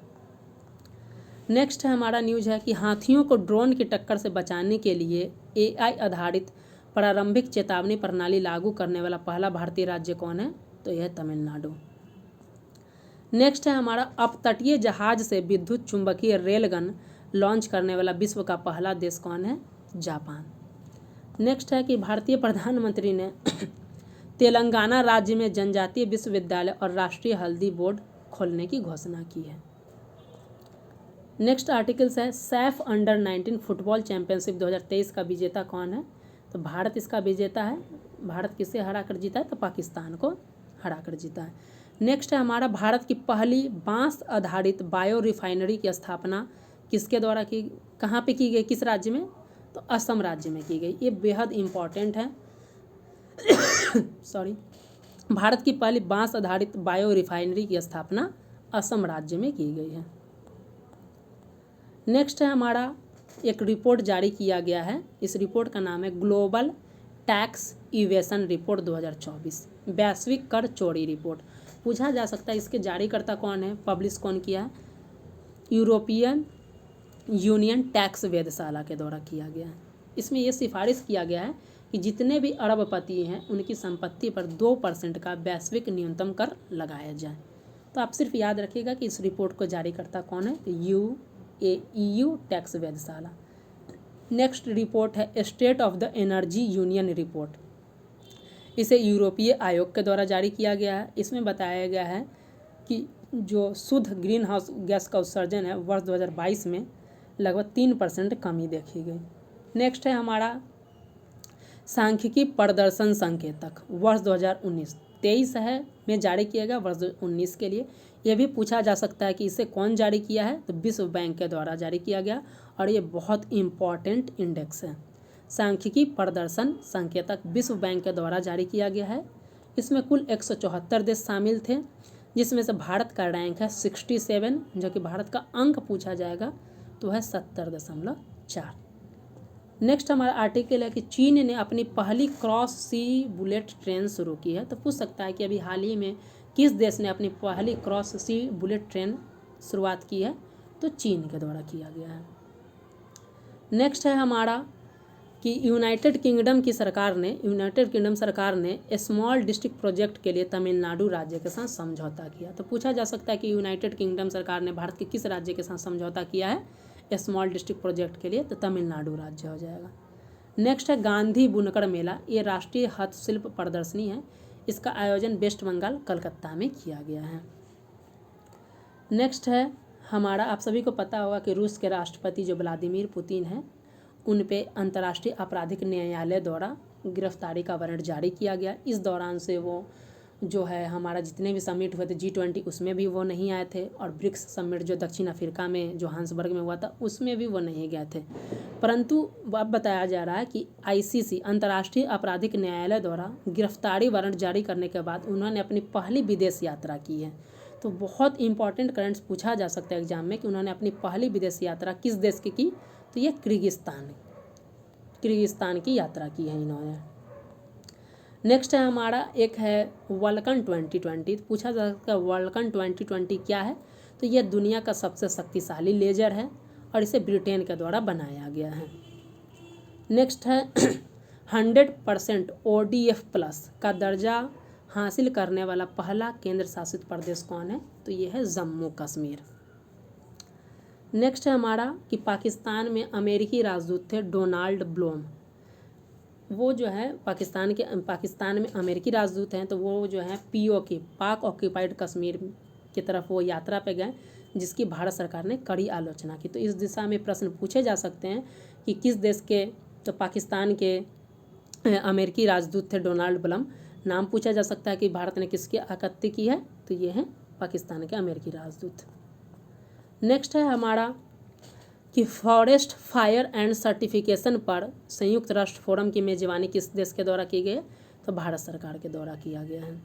नेक्स्ट है हमारा न्यूज है कि हाथियों को ड्रोन की टक्कर से बचाने के लिए AI आधारित प्रारंभिक चेतावनी प्रणाली लागू करने वाला पहला भारतीय राज्य कौन है, तो यह तमिलनाडु। नेक्स्ट है हमारा अपतटीय जहाज से विद्युत चुंबकीय रेलगन लॉन्च करने वाला विश्व का पहला देश कौन है, जापान। नेक्स्ट है कि भारतीय प्रधानमंत्री ने तेलंगाना राज्य में जनजातीय विश्वविद्यालय और राष्ट्रीय हल्दी बोर्ड खोलने की घोषणा की है। नेक्स्ट आर्टिकल्स है सैफ अंडर-19 फुटबॉल चैंपियनशिप 2023 का विजेता कौन है, तो भारत इसका विजेता है। भारत किसे हरा कर जीता है, तो पाकिस्तान को हरा कर जीता है। नेक्स्ट है हमारा भारत की पहली बांस आधारित बायो रिफाइनरी की स्थापना किसके द्वारा की, कहाँ पे की गई, किस राज्य में, तो असम राज्य में की गई। ये बेहद इम्पॉर्टेंट है भारत की पहली बांस आधारित बायो रिफाइनरी की स्थापना असम राज्य में की गई है। नेक्स्ट है हमारा एक रिपोर्ट जारी किया गया है, इस रिपोर्ट का नाम है ग्लोबल टैक्स इवेशन रिपोर्ट 2024, वैश्विक कर चोरी रिपोर्ट। पूछा जा सकता है इसके जारीकर्ता कौन है, पब्लिश कौन किया है, यूरोपियन यूनियन टैक्स वेधशाला के द्वारा किया गया है। इसमें यह सिफारिश किया गया है कि जितने भी अरबपति हैं उनकी संपत्ति पर 2% का वैश्विक न्यूनतम कर लगाया जाए। तो आप सिर्फ याद रखिएगा कि इस रिपोर्ट को जारीकर्ता कौन है, EU टैक्स वेधशाला। नेक्स्ट रिपोर्ट है state of the energy union report, इसे यूरोपीय आयोग के द्वारा जारी किया गया है। इसमें बताया गया है कि जो शुद्ध ग्रीन हाउस गैस का उत्सर्जन है वर्ष 2022 में लगभग 3% कमी देखी गई। नेक्स्ट है हमारा सांख्यिकी प्रदर्शन संकेतक वर्ष 2019-23 है में जारी किया गया वर्ष 2019 के लिए। यह भी पूछा जा सकता है कि इसे कौन जारी किया है, तो विश्व बैंक के द्वारा जारी किया गया और ये बहुत इम्पॉर्टेंट इंडेक्स है। सांख्यिकी प्रदर्शन संकेतक विश्व बैंक के द्वारा जारी किया गया है। इसमें कुल 174 देश शामिल थे, जिसमें से भारत का रैंक है 67, जो कि भारत का अंक पूछा जाएगा तो है 70.4। नेक्स्ट हमारा आर्टिकल है कि चीन ने अपनी पहली क्रॉस सी बुलेट ट्रेन शुरू की है। तो पूछ सकता है कि अभी हाल ही में किस देश ने अपनी पहली क्रॉस सी बुलेट ट्रेन शुरुआत की है, तो चीन के द्वारा किया गया है। नेक्स्ट है हमारा कि यूनाइटेड किंगडम सरकार ने स्मॉल डिस्ट्रिक्ट प्रोजेक्ट के लिए तमिलनाडु राज्य के साथ समझौता किया। तो पूछा जा सकता है कि यूनाइटेड किंगडम सरकार ने भारत के किस राज्य के साथ समझौता किया है स्मॉल डिस्ट्रिक्ट प्रोजेक्ट के लिए, तो तमिलनाडु राज्य हो जाएगा। नेक्स्ट है गांधी बुनकर मेला, ये राष्ट्रीय हस्तशिल्प प्रदर्शनी है, इसका आयोजन वेस्ट बंगाल कलकत्ता में किया गया है। नेक्स्ट है हमारा, आप सभी को पता होगा कि रूस के राष्ट्रपति जो व्लादिमीर पुतिन हैं उन पे अंतर्राष्ट्रीय आपराधिक न्यायालय द्वारा गिरफ्तारी का वारंट जारी किया गया। इस दौरान से वो जो है हमारा जितने भी समिट हुए थे G20 उसमें भी वो नहीं आए थे, और ब्रिक्स समिट जो दक्षिण अफ्रीका में जोहान्सबर्ग में हुआ था उसमें भी वो नहीं गए थे। परंतु अब बताया जा रहा है कि ICC अंतर्राष्ट्रीय आपराधिक न्यायालय द्वारा गिरफ्तारी वारंट जारी करने के बाद उन्होंने अपनी पहली विदेश यात्रा की है। तो बहुत इंपॉर्टेंट करंट्स पूछा जा सकता है एग्जाम में कि उन्होंने अपनी पहली विदेश यात्रा किस देश की, तो ये किर्गिस्तान की यात्रा की है इन्होंने। नेक्स्ट है हमारा एक है वल्कन 2020। पूछा जा सकता है वल्कन 2020 क्या है, तो यह दुनिया का सबसे शक्तिशाली लेजर है और इसे ब्रिटेन के द्वारा बनाया गया है। नेक्स्ट है 100% ODF प्लस का दर्जा हासिल करने वाला पहला केंद्र शासित प्रदेश कौन है, तो यह है जम्मू कश्मीर। नेक्स्ट है हमारा कि पाकिस्तान में अमेरिकी राजदूत थे डोनाल्ड ब्लूम, वो जो है पाकिस्तान में अमेरिकी राजदूत हैं, तो वो जो है POK पाक ऑक्यूपाइड कश्मीर की तरफ वो यात्रा पे गए, जिसकी भारत सरकार ने कड़ी आलोचना की। तो इस दिशा में प्रश्न पूछे जा सकते हैं कि किस देश के, तो पाकिस्तान के अमेरिकी राजदूत थे डोनाल्ड ब्लूम। नाम पूछा जा सकता है कि भारत ने किसकी आपत्ति की है, तो ये हैं पाकिस्तान के अमेरिकी राजदूत। नेक्स्ट है हमारा कि फॉरेस्ट फायर एंड सर्टिफिकेशन पर संयुक्त राष्ट्र फोरम की मेजबानी किस देश के द्वारा की गई है, तो भारत सरकार के द्वारा किया गया है।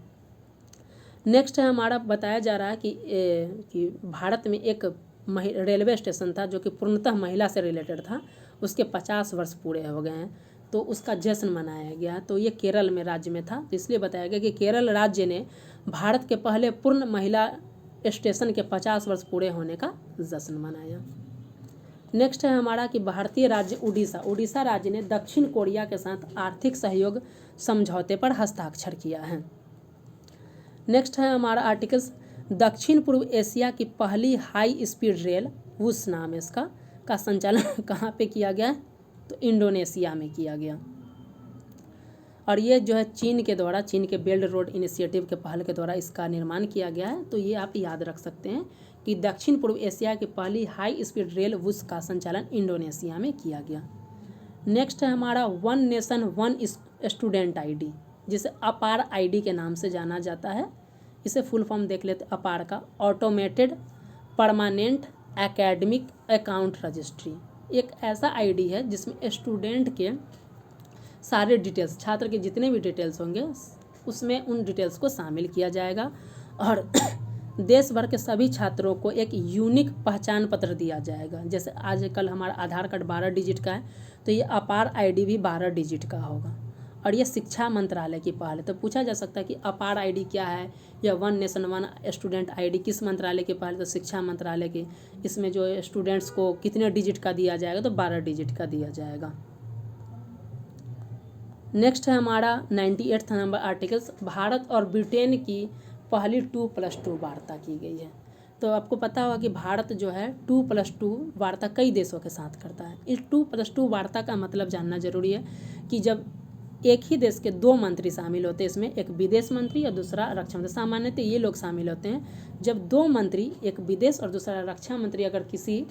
नेक्स्ट है हमारा, बताया जा रहा है कि भारत में एक रेलवे स्टेशन था जो कि पूर्णतः महिला से रिलेटेड था, उसके 50 वर्ष पूरे हो गए हैं, तो उसका जश्न मनाया गया। तो ये केरल में राज्य में था, तो इसलिए बताया गया कि केरल राज्य ने भारत के पहले पूर्ण महिला स्टेशन के 50 वर्ष पूरे होने का जश्न मनाया। नेक्स्ट है हमारा कि भारतीय राज्य उड़ीसा राज्य ने दक्षिण कोरिया के साथ आर्थिक सहयोग समझौते पर हस्ताक्षर किया है। नेक्स्ट है हमारा आर्टिकल्स, दक्षिण पूर्व एशिया की पहली हाई स्पीड रेल वुस नाम है इसका, का संचालन कहाँ पे किया गया है, तो इंडोनेशिया में किया गया। और ये जो है चीन के बेल्ट रोड इनिशिएटिव के पहल के द्वारा इसका निर्माण किया गया है। तो ये आप याद रख सकते हैं कि दक्षिण पूर्व एशिया की पहली हाई स्पीड रेल वुस का संचालन इंडोनेशिया में किया गया। नेक्स्ट है हमारा one nation one student ID, जिसे अपार ID के नाम से जाना जाता है। इसे फुल फॉर्म देख लेते अपार का, automated permanent academic account registry. एक ऐसा ID है जिसमें स्टूडेंट के सारे डिटेल्स, छात्र के जितने भी डिटेल्स होंगे उसमें उन डिटेल्स को शामिल किया जाएगा। और देश भर के सभी छात्रों को एक यूनिक पहचान पत्र दिया जाएगा। जैसे आजकल हमारा आधार कार्ड 12 डिजिट का है, तो ये अपार आईडी भी 12 डिजिट का होगा। और ये शिक्षा मंत्रालय की पहल है। तो पूछा जा सकता है कि अपार आईडी क्या है, या one nation one student ID किस मंत्रालय की पहल है? तो शिक्षा मंत्रालय की। इसमें जो स्टूडेंट्स को कितने डिजिट का दिया जाएगा? तो 12 डिजिट का दिया जाएगा। नेक्स्ट है हमारा 98 नंबर आर्टिकल्स, भारत और ब्रिटेन की पहली 2+2 वार्ता की गई है। तो आपको पता होगा कि भारत जो है 2+2 वार्ता कई देशों के साथ करता है। इस 2+2 वार्ता का मतलब जानना जरूरी है कि जब एक ही देश के 2 मंत्री शामिल होते हैं, इसमें एक विदेश मंत्री और दूसरा रक्षा मंत्री, सामान्यतः ये लोग शामिल होते हैं। जब 2 मंत्री, एक विदेश और दूसरा रक्षा मंत्री, अगर किसी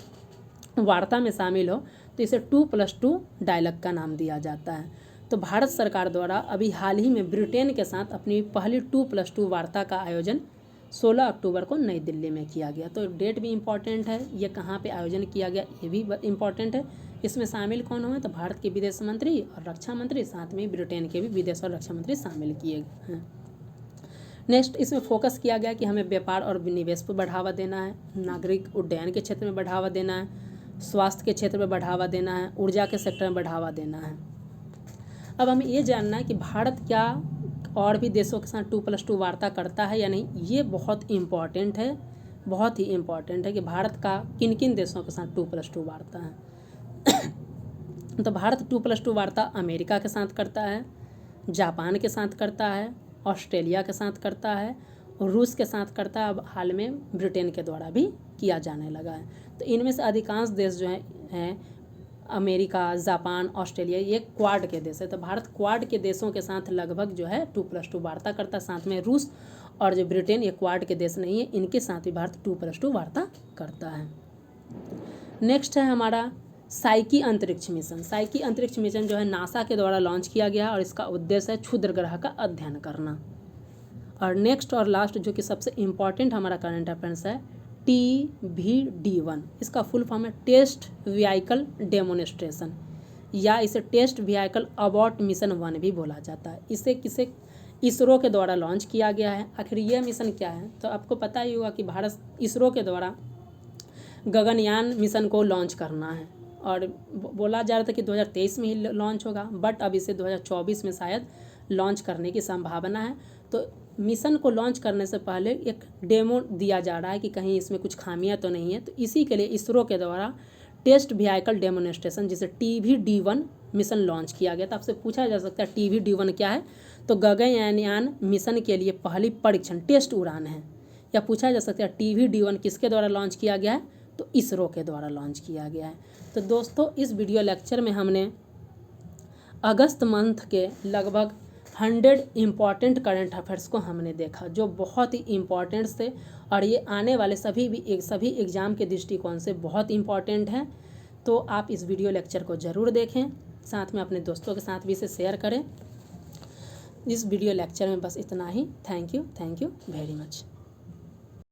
वार्ता में शामिल हो तो इसे 2+2 डायलॉग का नाम दिया जाता है। तो भारत सरकार द्वारा अभी हाल ही में ब्रिटेन के साथ अपनी पहली 2+2 वार्ता का आयोजन 16 अक्टूबर को नई दिल्ली में किया गया। तो डेट भी इम्पॉर्टेंट है, ये कहाँ पे आयोजन किया गया ये भी इम्पॉर्टेंट है। इसमें शामिल कौन हुए? तो भारत के विदेश मंत्री और रक्षा मंत्री, साथ में ब्रिटेन के भी विदेश और रक्षा मंत्री शामिल किए गए हैं। नेक्स्ट इसमें फोकस किया गया कि हमें व्यापार और निवेश पर बढ़ावा देना है, नागरिक उड्डयन के क्षेत्र में बढ़ावा देना है, स्वास्थ्य के क्षेत्र में बढ़ावा देना है, ऊर्जा के सेक्टर में बढ़ावा देना है। अब हमें ये जानना है कि भारत क्या और भी देशों के साथ 2+2 वार्ता करता है या नहीं। ये बहुत इम्पॉर्टेंट है, बहुत ही इम्पॉर्टेंट है कि भारत का किन किन देशों के साथ 2+2 वार्ता है। तो भारत 2+2 वार्ता अमेरिका के साथ करता है, जापान के साथ करता है, ऑस्ट्रेलिया के साथ करता है और रूस के साथ करता है। अब हाल में ब्रिटेन के द्वारा भी किया जाने लगा है। तो इनमें से अधिकांश देश जो हैं अमेरिका, जापान, ऑस्ट्रेलिया, ये क्वाड के देश है। तो भारत क्वाड के देशों के साथ लगभग जो है 2+2 वार्ता करता है। साथ में रूस और जो ब्रिटेन, ये क्वाड के देश नहीं है, इनके साथ भी भारत 2+2 वार्ता करता है। नेक्स्ट है हमारा साइकी अंतरिक्ष मिशन। साइकी अंतरिक्ष मिशन जो है नासा के द्वारा लॉन्च किया गया और इसका उद्देश्य है क्षुद्र ग्रह का अध्ययन करना। और नेक्स्ट और लास्ट जो कि सबसे इम्पॉर्टेंट हमारा करंट अफेयर्स है, TVD1। इसका फुल फॉर्म है टेस्ट व्हीकल डेमोन्स्ट्रेशन, या इसे टेस्ट व्हीकल अबॉट मिशन 1 भी बोला जाता है। इसे किसे इसरो के द्वारा लॉन्च किया गया है। आखिर यह मिशन क्या है? तो आपको पता ही होगा कि भारत इसरो के द्वारा गगनयान मिशन को लॉन्च करना है और बोला जा रहा था कि 2023 में ही लॉन्च होगा, बट अब इसे 2024 में शायद लॉन्च करने की संभावना है। तो मिशन को लॉन्च करने से पहले एक डेमो दिया जा रहा है कि कहीं इसमें कुछ खामियां तो नहीं है। तो इसी के लिए इसरो के द्वारा टेस्ट व्हीकल डेमोन्स्ट्रेशन, जिसे TVD1 मिशन लॉन्च किया गया। तो आपसे पूछा जा सकता है TVD1 क्या है? तो गगनयान मिशन के लिए पहली परीक्षण टेस्ट उड़ान है। या पूछा जा सकता है TVD1 किसके द्वारा लॉन्च किया गया है? तो इसरो के द्वारा लॉन्च किया गया है। तो दोस्तों इस वीडियो लेक्चर में हमने अगस्त मंथ के लगभग 100 इम्पॉर्टेंट करंट अफेयर्स को हमने देखा, जो बहुत ही इम्पॉर्टेंट थे और ये आने वाले सभी एग्ज़ाम के दृष्टिकोण से बहुत इम्पॉर्टेंट हैं। तो आप इस वीडियो लेक्चर को ज़रूर देखें, साथ में अपने दोस्तों के साथ भी इसे शेयर करें। इस वीडियो लेक्चर में बस इतना ही। Thank you very much.